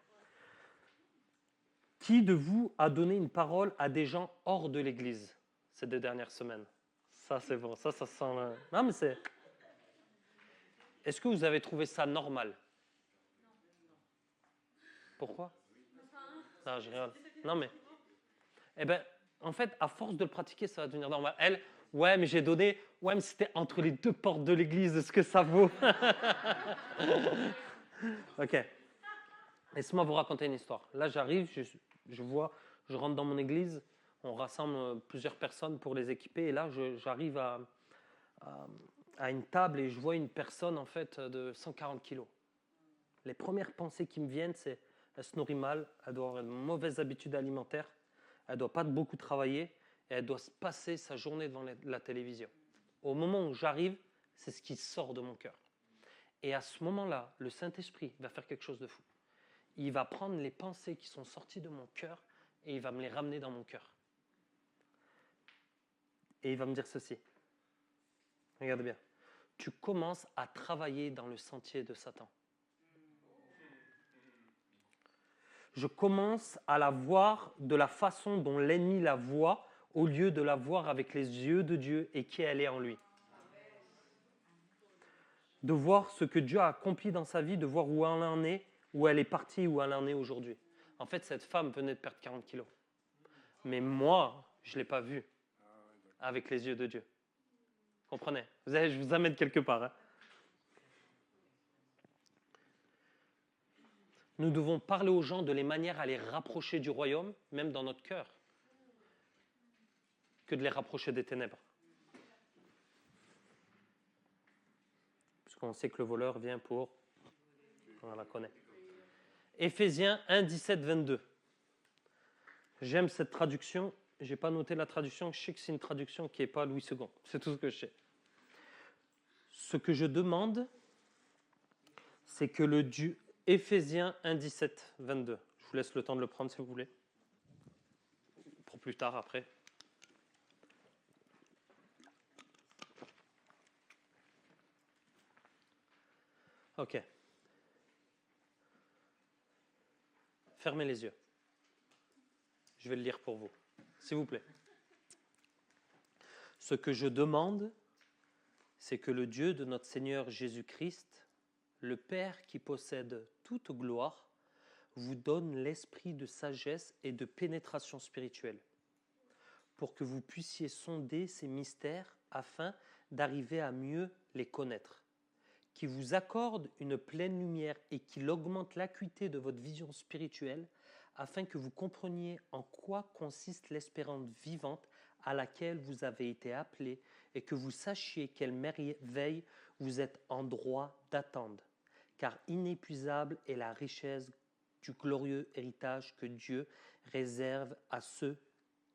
Qui de vous a donné une parole à des gens hors de l'église ces 2 dernières semaines? Ça, c'est bon. Ça sent... Non, mais c'est... Est-ce que vous avez trouvé ça normal? Pourquoi? Non, je rigole. Non, mais... Eh bien, en fait, à force de le pratiquer, ça va devenir normal. Elle, ouais, mais j'ai donné... Ouais, mais c'était entre les 2 portes de l'église. Est-ce que ça vaut? Ok. Laisse-moi vous raconter une histoire. Là, j'arrive, je rentre dans mon église, on rassemble plusieurs personnes pour les équiper, et là, j'arrive à une table et je vois une personne, en fait, de 140 kilos. Les premières pensées qui me viennent, c'est elle se nourrit mal, elle doit avoir une mauvaise habitude alimentaire, elle ne doit pas beaucoup travailler, et elle doit se passer sa journée devant la télévision. Au moment où j'arrive, c'est ce qui sort de mon cœur. Et à ce moment-là, le Saint-Esprit va faire quelque chose de fou. Il va prendre les pensées qui sont sorties de mon cœur et il va me les ramener dans mon cœur. Et il va me dire ceci. Regarde bien. Tu commences à travailler dans le sentier de Satan. Je commence à la voir de la façon dont l'ennemi la voit au lieu de la voir avec les yeux de Dieu et qui elle est en lui. De voir ce que Dieu a accompli dans sa vie, de voir où elle en est, où elle est partie, où elle en est aujourd'hui. En fait, cette femme venait de perdre 40 kilos. Mais moi, je ne l'ai pas vue avec les yeux de Dieu. Comprenez? Je vous amène quelque part. Hein. Nous devons parler aux gens de les manières à les rapprocher du royaume, même dans notre cœur, que de les rapprocher des ténèbres. Puisqu'on sait que le voleur vient pour... On la connaît. Éphésiens 1, 17, 22. J'aime cette traduction. Je n'ai pas noté la traduction. Je sais que c'est une traduction qui n'est pas Louis II. C'est tout ce que je sais. Ce que je demande, c'est que le Dieu... Éphésiens 1, 17, 22. Je vous laisse le temps de le prendre si vous voulez. Pour plus tard, après. Ok. Fermez les yeux. Je vais le lire pour vous, s'il vous plaît. Ce que je demande, c'est que le Dieu de notre Seigneur Jésus-Christ, le Père qui possède toute gloire, vous donne l'esprit de sagesse et de pénétration spirituelle, pour que vous puissiez sonder ces mystères afin d'arriver à mieux les connaître, qui vous accorde une pleine lumière et qu'il augmente l'acuité de votre vision spirituelle, afin que vous compreniez en quoi consiste l'espérance vivante à laquelle vous avez été appelés et que vous sachiez quelle merveille vous êtes en droit d'attendre, car inépuisable est la richesse du glorieux héritage que Dieu réserve à ceux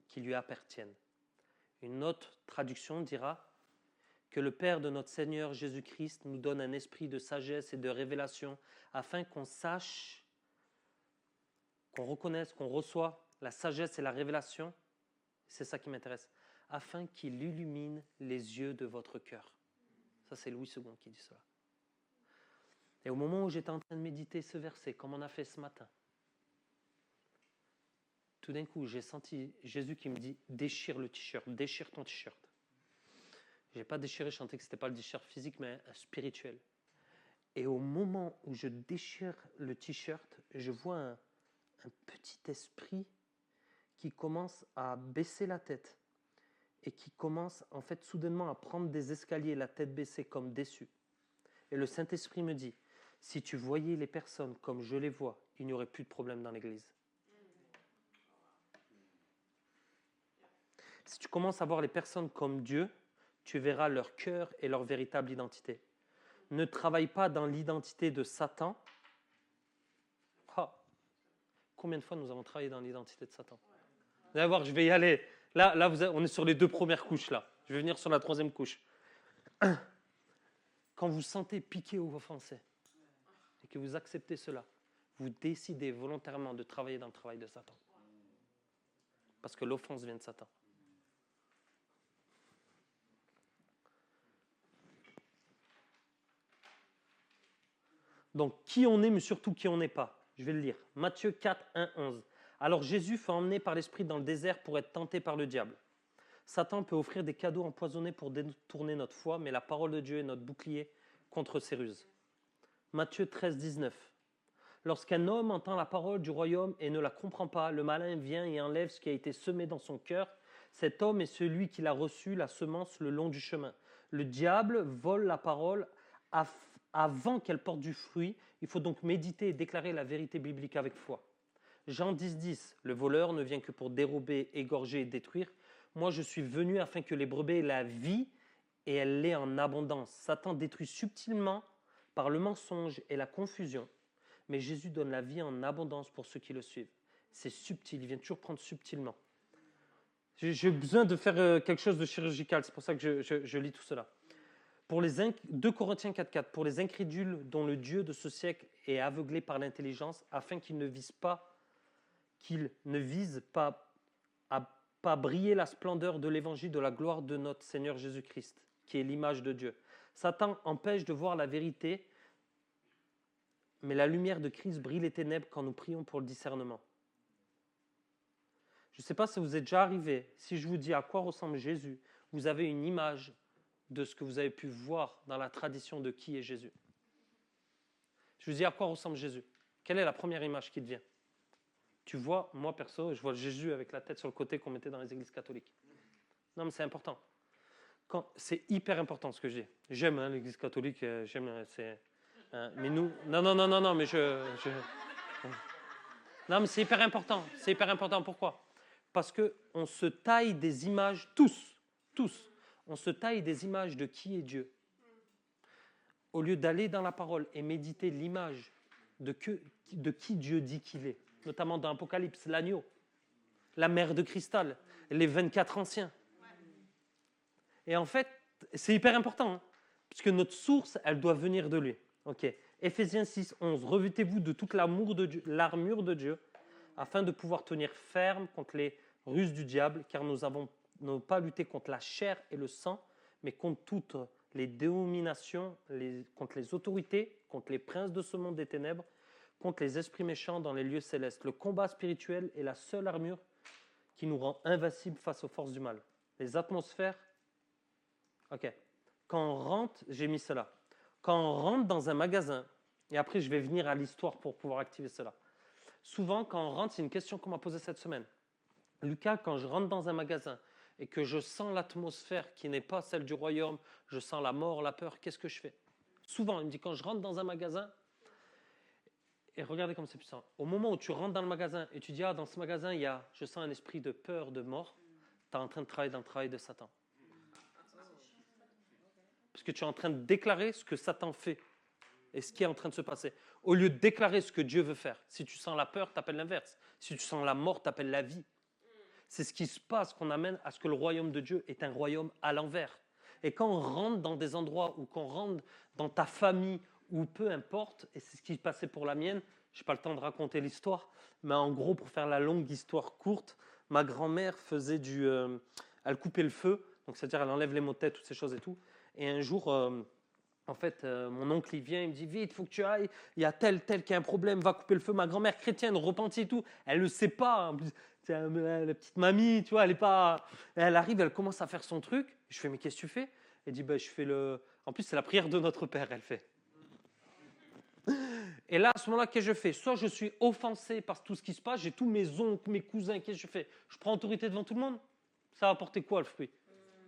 qui lui appartiennent. Une autre traduction dira que le Père de notre Seigneur Jésus-Christ nous donne un esprit de sagesse et de révélation afin qu'on sache, qu'on reconnaisse, qu'on reçoit la sagesse et la révélation. C'est ça qui m'intéresse. Afin qu'il illumine les yeux de votre cœur. Ça, c'est Louis II qui dit cela. Et au moment où j'étais en train de méditer ce verset, comme on a fait ce matin, tout d'un coup, j'ai senti Jésus qui me dit « Déchire le t-shirt, déchire ton t-shirt ». Je n'ai pas déchiré, je sentais que ce n'était pas le t-shirt physique, mais spirituel. Et au moment où je déchire le t-shirt, je vois un petit esprit qui commence à baisser la tête et qui commence en fait soudainement à prendre des escaliers, la tête baissée comme déçu. Et le Saint-Esprit me dit, si tu voyais les personnes comme je les vois, il n'y aurait plus de problème dans l'Église. Si tu commences à voir les personnes comme Dieu, tu verras leur cœur et leur véritable identité. Ne travaille pas dans l'identité de Satan. Combien de fois nous avons travaillé dans l'identité de Satan? Vous allez voir, je vais y aller. Là on est sur les 2 premières couches. Là. Je vais venir sur la 3e couche. Quand vous sentez piqué ou offensé et que vous acceptez cela, vous décidez volontairement de travailler dans le travail de Satan. Parce que l'offense vient de Satan. Donc, qui on est, mais surtout qui on n'est pas. Je vais le lire. Matthieu 4, 1, 11. Alors Jésus fut emmené par l'Esprit dans le désert pour être tenté par le diable. Satan peut offrir des cadeaux empoisonnés pour détourner notre foi, mais la parole de Dieu est notre bouclier contre ces ruses. Matthieu 13, 19. Lorsqu'un homme entend la parole du royaume et ne la comprend pas, le malin vient et enlève ce qui a été semé dans son cœur. Cet homme est celui qui l'a reçu, la semence, le long du chemin. Le diable vole la parole avant qu'elle porte du fruit. Il faut donc méditer et déclarer la vérité biblique avec foi. Jean 10, 10. Le voleur ne vient que pour dérober, égorger et détruire. Moi, je suis venu afin que les brebis aient la vie et elle l'ait en abondance. Satan détruit subtilement par le mensonge et la confusion. Mais Jésus donne la vie en abondance pour ceux qui le suivent. C'est subtil, il vient toujours prendre subtilement. J'ai besoin de faire quelque chose de chirurgical, c'est pour ça que je lis tout cela. 2 Corinthiens 4,4. Pour les incrédules dont le Dieu de ce siècle est aveuglé par l'intelligence, afin qu'ils ne visent pas à briller la splendeur de l'évangile de la gloire de notre Seigneur Jésus-Christ, qui est l'image de Dieu. Satan empêche de voir la vérité, mais la lumière de Christ brille les ténèbres quand nous prions pour le discernement. Je ne sais pas si vous êtes déjà arrivé, si je vous dis à quoi ressemble Jésus, vous avez une image de ce que vous avez pu voir dans la tradition de qui est Jésus. Je vous dis à quoi ressemble Jésus. Quelle est la première image qui te vient? Tu vois, moi perso, je vois Jésus avec la tête sur le côté qu'on mettait dans les églises catholiques. Non, mais c'est important. C'est hyper important ce que je dis. J'aime l'église catholique, j'aime. Mais nous, non, mais non, mais c'est hyper important. C'est hyper important. Pourquoi? Parce que on se taille des images tous. On se taille des images de qui est Dieu. Au lieu d'aller dans la parole et méditer l'image de qui Dieu dit qu'il est. Notamment dans l'Apocalypse, l'agneau, la mer de cristal, les 24 anciens. Et en fait, c'est hyper important, puisque notre source, elle doit venir de lui. Ok. Éphésiens 6, 11. Revêtez-vous de toute l'armure de Dieu, afin de pouvoir tenir ferme contre les ruses du diable, car nous n'avons pas lutté contre la chair et le sang, mais contre toutes les dominations, contre les autorités, contre les princes de ce monde des ténèbres, contre les esprits méchants dans les lieux célestes. Le combat spirituel est la seule armure qui nous rend invincibles face aux forces du mal. Les atmosphères. Ok. Quand on rentre, j'ai mis cela. Quand on rentre dans un magasin, et après je vais venir à l'histoire pour pouvoir activer cela. Souvent, quand on rentre, c'est une question qu'on m'a posée cette semaine. Lucas, quand je rentre dans un magasin et que je sens l'atmosphère qui n'est pas celle du royaume, je sens la mort, la peur, qu'est-ce que je fais? Souvent, il me dit, quand je rentre dans un magasin, et regardez comme c'est puissant. Au moment où tu rentres dans le magasin et tu dis, dans ce magasin, je sens un esprit de peur, de mort, tu es en train de travailler dans le travail de Satan. Parce que tu es en train de déclarer ce que Satan fait et ce qui est en train de se passer. Au lieu de déclarer ce que Dieu veut faire. Si tu sens la peur, tu appelles l'inverse. Si tu sens la mort, tu appelles la vie. C'est ce qui se passe qu'on amène à ce que le royaume de Dieu est un royaume à l'envers. Et quand on rentre dans des endroits où qu'on rentre dans ta famille, ou peu importe, et c'est ce qui se passait pour la mienne, je n'ai pas le temps de raconter l'histoire, mais en gros, pour faire la longue histoire courte, ma grand-mère faisait elle coupait le feu, donc c'est-à-dire elle enlève les motets, toutes ces choses et tout, et un jour, mon oncle il vient, il me dit, vite, il faut que tu ailles, il y a tel qui a un problème, va couper le feu, ma grand-mère chrétienne, repentie et tout, elle ne le sait pas, la petite mamie, tu vois, elle arrive, elle commence à faire son truc, je fais, mais qu'est-ce que tu fais? Elle dit, je fais en plus c'est la prière de notre Père, elle fait. Et là, à ce moment-là, qu'est-ce que je fais? Soit je suis offensé par tout ce qui se passe, j'ai tous mes oncles, mes cousins, qu'est-ce que je fais? Je prends autorité devant tout le monde? Ça va apporter quoi le fruit?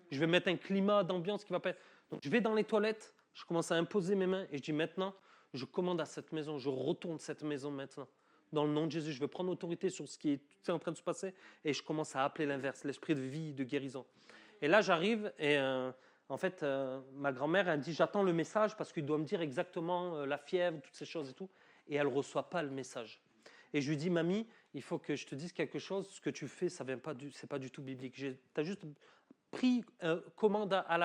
Je vais mettre un climat d'ambiance qui va pas... Donc je vais dans les toilettes, je commence à imposer mes mains et je dis maintenant, je commande à cette maison, je retourne cette maison maintenant. Dans le nom de Jésus, je vais prendre autorité sur ce qui est en train de se passer et je commence à appeler l'inverse, l'esprit de vie, de guérison. Et là, j'arrive et... En fait, ma grand-mère, elle dit, j'attends le message parce qu'il doit me dire exactement la fièvre, toutes ces choses et tout. Et elle ne reçoit pas le message. Et je lui dis, mamie, il faut que je te dise quelque chose. Ce que tu fais, ce n'est pas du tout biblique. Tu as juste pris commande à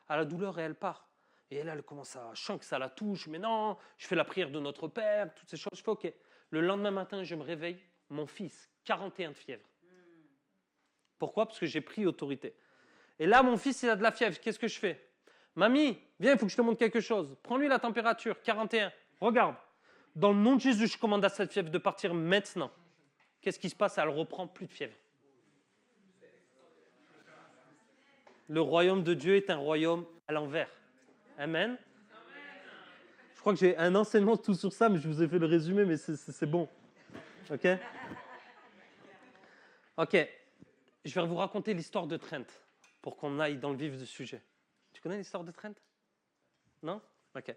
la douleur et elle part. Et là, elle commence à chanter que ça la touche. Mais non, je fais la prière de notre Père, toutes ces choses. Je fais OK. Le lendemain matin, je me réveille. Mon fils, 41 de fièvre. Pourquoi? Parce que j'ai pris autorité. Et là, mon fils, il a de la fièvre. Qu'est-ce que je fais? Mamie, viens, il faut que je te montre quelque chose. Prends-lui la température, 41. Regarde. Dans le nom de Jésus, je commande à cette fièvre de partir maintenant. Qu'est-ce qui se passe? Elle reprend, plus de fièvre. Le royaume de Dieu est un royaume à l'envers. Amen. Je crois que j'ai un enseignement tout sur ça, mais je vous ai fait le résumé, mais c'est bon. OK? OK. Je vais vous raconter l'histoire de Trent pour qu'on aille dans le vif du sujet. Tu connais l'histoire de Trent? Non? OK.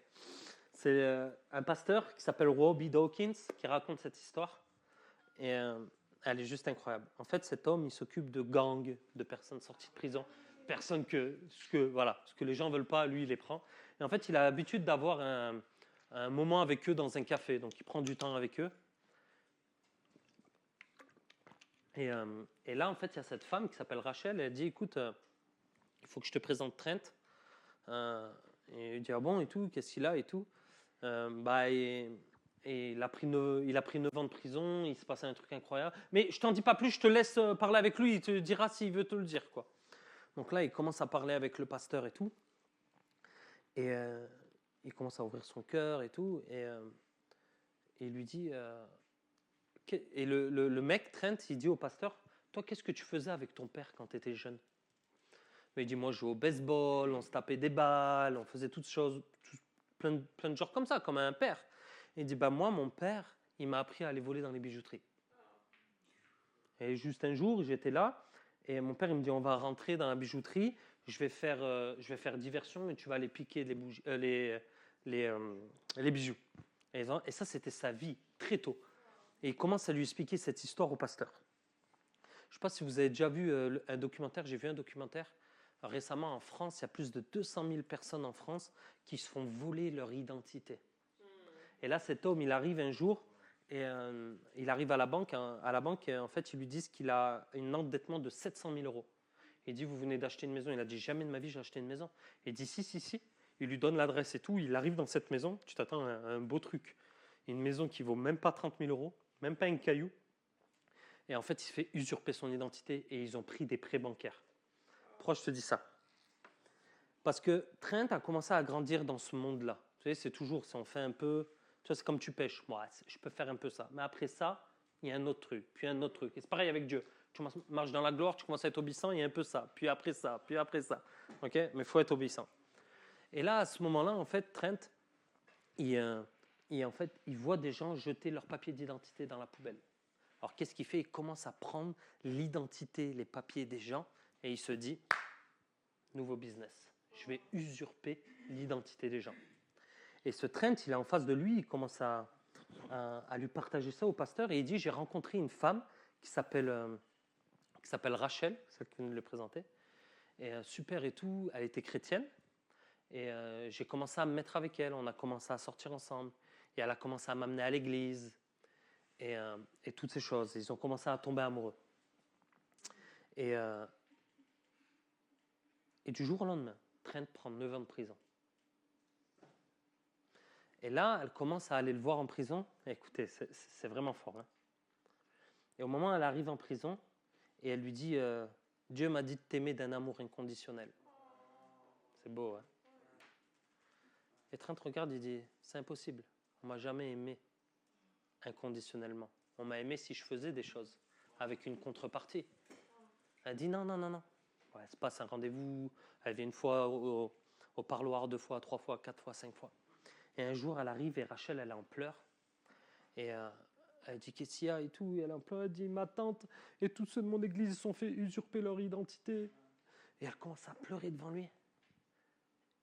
C'est un pasteur qui s'appelle Robbie Dawkins qui raconte cette histoire. Et elle est juste incroyable. En fait, cet homme, il s'occupe de gangs, de personnes sorties de prison. Personnes ce que les gens ne veulent pas, lui, il les prend. Et en fait, il a l'habitude d'avoir un moment avec eux dans un café. Donc, il prend du temps avec eux. Et là, en fait, il y a cette femme qui s'appelle Rachel. Elle dit, écoute, il faut que je te présente Trent. Et il dit, ah bon, et tout, qu'est-ce qu'il a, et tout. Et il a pris 9 ans de prison, il s'est passé un truc incroyable. Mais je t'en dis pas plus, je te laisse parler avec lui, il te dira s'il veut te le dire, quoi. Donc là, il commence à parler avec le pasteur et tout. Et il commence à ouvrir son cœur et tout. Et il lui dit... et le mec, Trent, il dit au pasteur, toi, qu'est-ce que tu faisais avec ton père quand tu étais jeune? Mais il dit, moi, je jouais au baseball, on se tapait des balles, on faisait toutes choses, plein de genres comme ça, comme un père. Et il dit, moi, mon père, il m'a appris à aller voler dans les bijouteries. Et juste un jour, j'étais là, et mon père, il me dit, on va rentrer dans la bijouterie, je vais faire diversion, et tu vas aller piquer les bijoux. Et ça, c'était sa vie, très tôt. Et il commence à lui expliquer cette histoire au pasteur. Je ne sais pas si vous avez déjà vu un documentaire, j'ai vu un documentaire. Récemment, en France, il y a plus de 200 000 personnes en France qui se font voler leur identité. Et là, cet homme, il arrive un jour, et il arrive à la banque, et en fait, ils lui disent qu'il a un endettement de 700 000 euros. Il dit, vous venez d'acheter une maison. Il a dit, jamais de ma vie, j'ai acheté une maison. Il dit, si. Il lui donne l'adresse et tout. Il arrive dans cette maison, tu t'attends à un beau truc. Une maison qui vaut même pas 30 000 euros, même pas un caillou. Et en fait, il se fait usurper son identité et ils ont pris des prêts bancaires. Pourquoi je te dis ça? Parce que Trent a commencé à grandir dans ce monde-là. Tu sais, c'est toujours, si on fait un peu, tu vois, c'est comme tu pêches. Moi, je peux faire un peu ça. Mais après ça, il y a un autre truc, puis un autre truc. Et c'est pareil avec Dieu. Tu marches dans la gloire, tu commences à être obéissant, il y a un peu ça, puis après ça, puis après ça. OK? Mais il faut être obéissant. Et là, à ce moment-là, en fait, Trent, il voit des gens jeter leurs papiers d'identité dans la poubelle. Alors, qu'est-ce qu'il fait? Il commence à prendre l'identité, les papiers des gens, et il se dit, nouveau business, je vais usurper l'identité des gens. Et ce Trent, il est en face de lui, il commence à lui partager ça au pasteur, et il dit, j'ai rencontré une femme qui s'appelle Rachel, celle qui vient de le présenter, et super et tout, elle était chrétienne, et j'ai commencé à me mettre avec elle, on a commencé à sortir ensemble, et elle a commencé à m'amener à l'église, et toutes ces choses. Ils ont commencé à tomber amoureux. Et du jour au lendemain, Trent prend 9 ans de prison. Et là, elle commence à aller le voir en prison. Écoutez, c'est vraiment fort. Hein. Et au moment où elle arrive en prison, et elle lui dit, Dieu m'a dit de t'aimer d'un amour inconditionnel. C'est beau, hein? Et Trent regarde, il dit, c'est impossible. On m'a jamais aimé inconditionnellement. On m'a aimé si je faisais des choses, avec une contrepartie. Elle dit non. Ouais, elle se passe un rendez-vous, elle vient une fois au parloir, 2 fois, 3 fois, 4 fois, 5 fois. Et un jour, elle arrive et Rachel, elle est en pleurs. Et elle dit qu'est-ce qu'il y a et tout. Et elle est en pleurs, elle dit ma tante et tous ceux de mon église se sont fait usurper leur identité. Et elle commence à pleurer devant lui.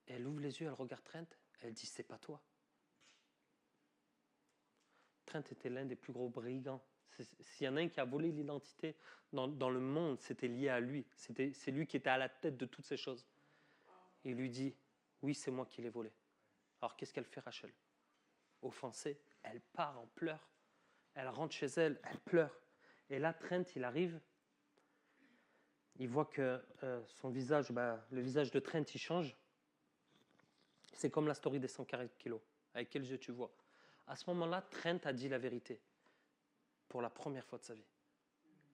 Et elle ouvre les yeux, elle regarde Trent, elle dit c'est pas toi. Trent était l'un des plus gros brigands. S'il y en a un qui a volé l'identité dans le monde, c'était lié à lui. C'est lui qui était à la tête de toutes ces choses. Il lui dit, oui, c'est moi qui l'ai volé. Alors qu'est-ce qu'elle fait, Rachel? Offensée, elle part en pleurs. Elle rentre chez elle, elle pleure. Et là, Trent, il arrive. Il voit que son visage, le visage de Trent, il change. C'est comme la story des 140 kilos. Avec quels yeux tu vois? À ce moment-là, Trent a dit la vérité pour la première fois de sa vie.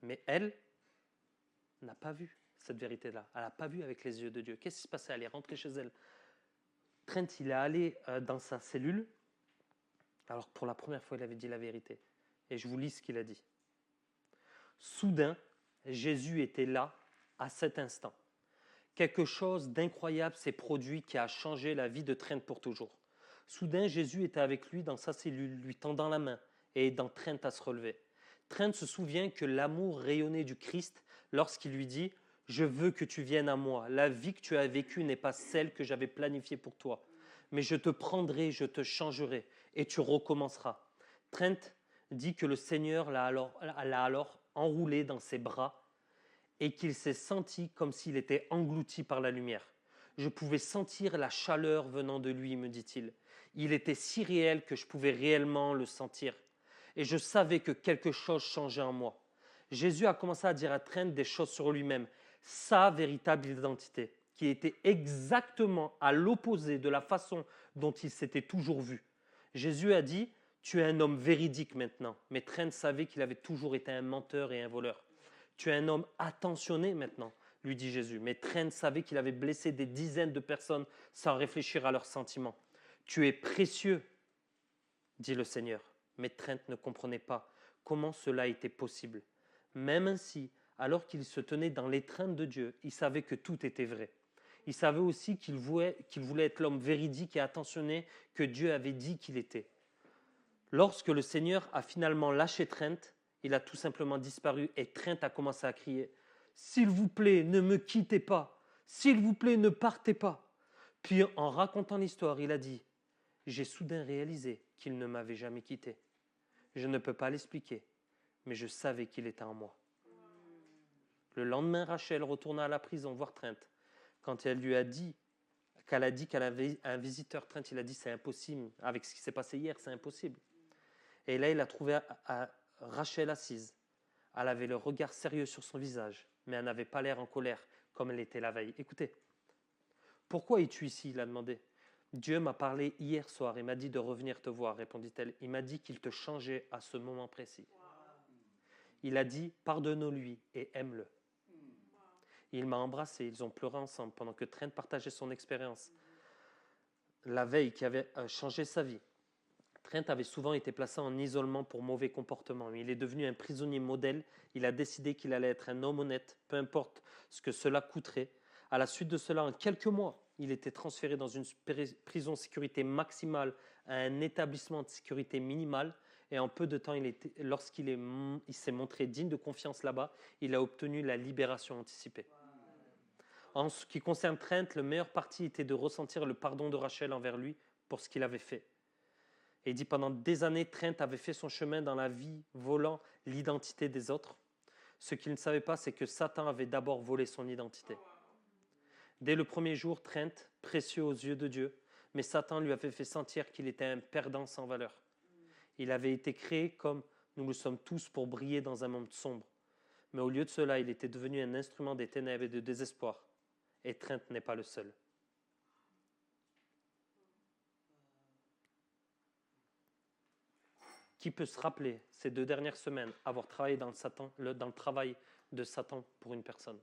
Mais elle n'a pas vu cette vérité-là. Elle n'a pas vu avec les yeux de Dieu. Qu'est-ce qui se passait? Elle est rentrée chez elle. Trent, il est allé dans sa cellule, alors que pour la première fois, il avait dit la vérité. Et je vous lis ce qu'il a dit. Soudain, Jésus était là à cet instant. Quelque chose d'incroyable s'est produit qui a changé la vie de Trent pour toujours. Soudain, Jésus était avec lui dans sa cellule, lui tendant la main et aidant Trent à se relever. Trent se souvient que l'amour rayonnait du Christ lorsqu'il lui dit « Je veux que tu viennes à moi. La vie que tu as vécue n'est pas celle que j'avais planifiée pour toi. Mais je te prendrai, je te changerai et tu recommenceras. » Trent dit que le Seigneur l'a alors enroulé dans ses bras et qu'il s'est senti comme s'il était englouti par la lumière. Je pouvais sentir la chaleur venant de lui, me dit-il. Il était si réel que je pouvais réellement le sentir. Et je savais que quelque chose changeait en moi. Jésus a commencé à dire à Trent des choses sur lui-même, sa véritable identité, qui était exactement à l'opposé de la façon dont il s'était toujours vu. Jésus a dit « Tu es un homme véridique maintenant », mais Trent savait qu'il avait toujours été un menteur et un voleur. « Tu es un homme attentionné maintenant », lui dit Jésus, mais Trent savait qu'il avait blessé des dizaines de personnes sans réfléchir à leurs sentiments. « Tu es précieux », dit le Seigneur, mais Trent ne comprenait pas comment cela était possible. Même ainsi, alors qu'il se tenait dans l'étreinte de Dieu, il savait que tout était vrai. Il savait aussi qu'il voulait être l'homme véridique et attentionné que Dieu avait dit qu'il était. Lorsque le Seigneur a finalement lâché Trent, il a tout simplement disparu et Trent a commencé à crier « S'il vous plaît, ne me quittez pas. S'il vous plaît, ne partez pas. » Puis en racontant l'histoire, il a dit « J'ai soudain réalisé qu'il ne m'avait jamais quitté. Je ne peux pas l'expliquer, mais je savais qu'il était en moi. » Le lendemain, Rachel retourna à la prison voir Trent. Quand elle lui a dit qu'elle avait un visiteur, Trent, il a dit « C'est impossible. Avec ce qui s'est passé hier, c'est impossible. » Et là, il a trouvé Rachel assise. Elle avait le regard sérieux sur son visage, mais elle n'avait pas l'air en colère comme elle était la veille. Écoutez, « Pourquoi es-tu ici ?» il a demandé. « Dieu m'a parlé hier soir et m'a dit de revenir te voir, » répondit-elle. « Il m'a dit qu'il te changeait à ce moment précis. » Il a dit « Pardonne-lui et aime-le. » Il m'a embrassé, ils ont pleuré ensemble pendant que Trent partageait son expérience. La veille qui avait changé sa vie. Trent avait souvent été placé en isolement pour mauvais comportement. Il est devenu un prisonnier modèle. Il a décidé qu'il allait être un homme honnête, peu importe ce que cela coûterait. À la suite de cela, en quelques mois, il était transféré dans une prison de sécurité maximale à un établissement de sécurité minimale. Et en peu de temps, lorsqu'il s'est montré digne de confiance là-bas, il a obtenu la libération anticipée. En ce qui concerne Trent, le meilleur parti était de ressentir le pardon de Rachel envers lui pour ce qu'il avait fait. Et il dit pendant des années, Trent avait fait son chemin dans la vie, volant l'identité des autres. Ce qu'il ne savait pas, c'est que Satan avait d'abord volé son identité. Dès le premier jour, Trent, précieux aux yeux de Dieu, mais Satan lui avait fait sentir qu'il était un perdant sans valeur. Il avait été créé comme nous le sommes tous pour briller dans un monde sombre. Mais au lieu de cela, il était devenu un instrument des ténèbres et de désespoir. Et Trent n'est pas le seul. Qui peut se rappeler ces 2 dernières semaines avoir travaillé dans le travail de Satan pour une personne?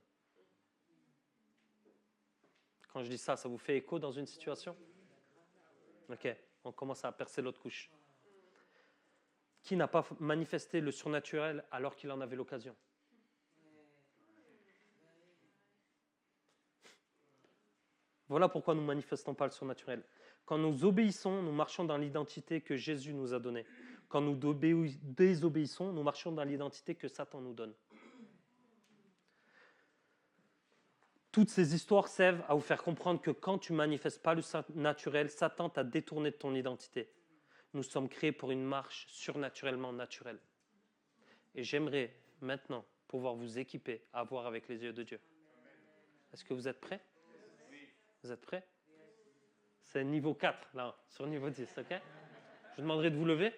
Quand je dis ça, ça vous fait écho dans une situation? Ok, on commence à percer l'autre couche. Qui n'a pas manifesté le surnaturel alors qu'il en avait l'occasion? Voilà pourquoi nous ne manifestons pas le surnaturel. Quand nous obéissons, nous marchons dans l'identité que Jésus nous a donnée. Quand nous désobéissons, nous marchons dans l'identité que Satan nous donne. Toutes ces histoires servent à vous faire comprendre que quand tu ne manifestes pas le naturel, Satan t'a détourné de ton identité. Nous sommes créés pour une marche surnaturellement naturelle. Et j'aimerais maintenant pouvoir vous équiper à voir avec les yeux de Dieu. Est-ce que vous êtes prêts? Vous êtes prêts? C'est niveau 4, là, sur niveau 10, ok? Je vous demanderai de vous lever.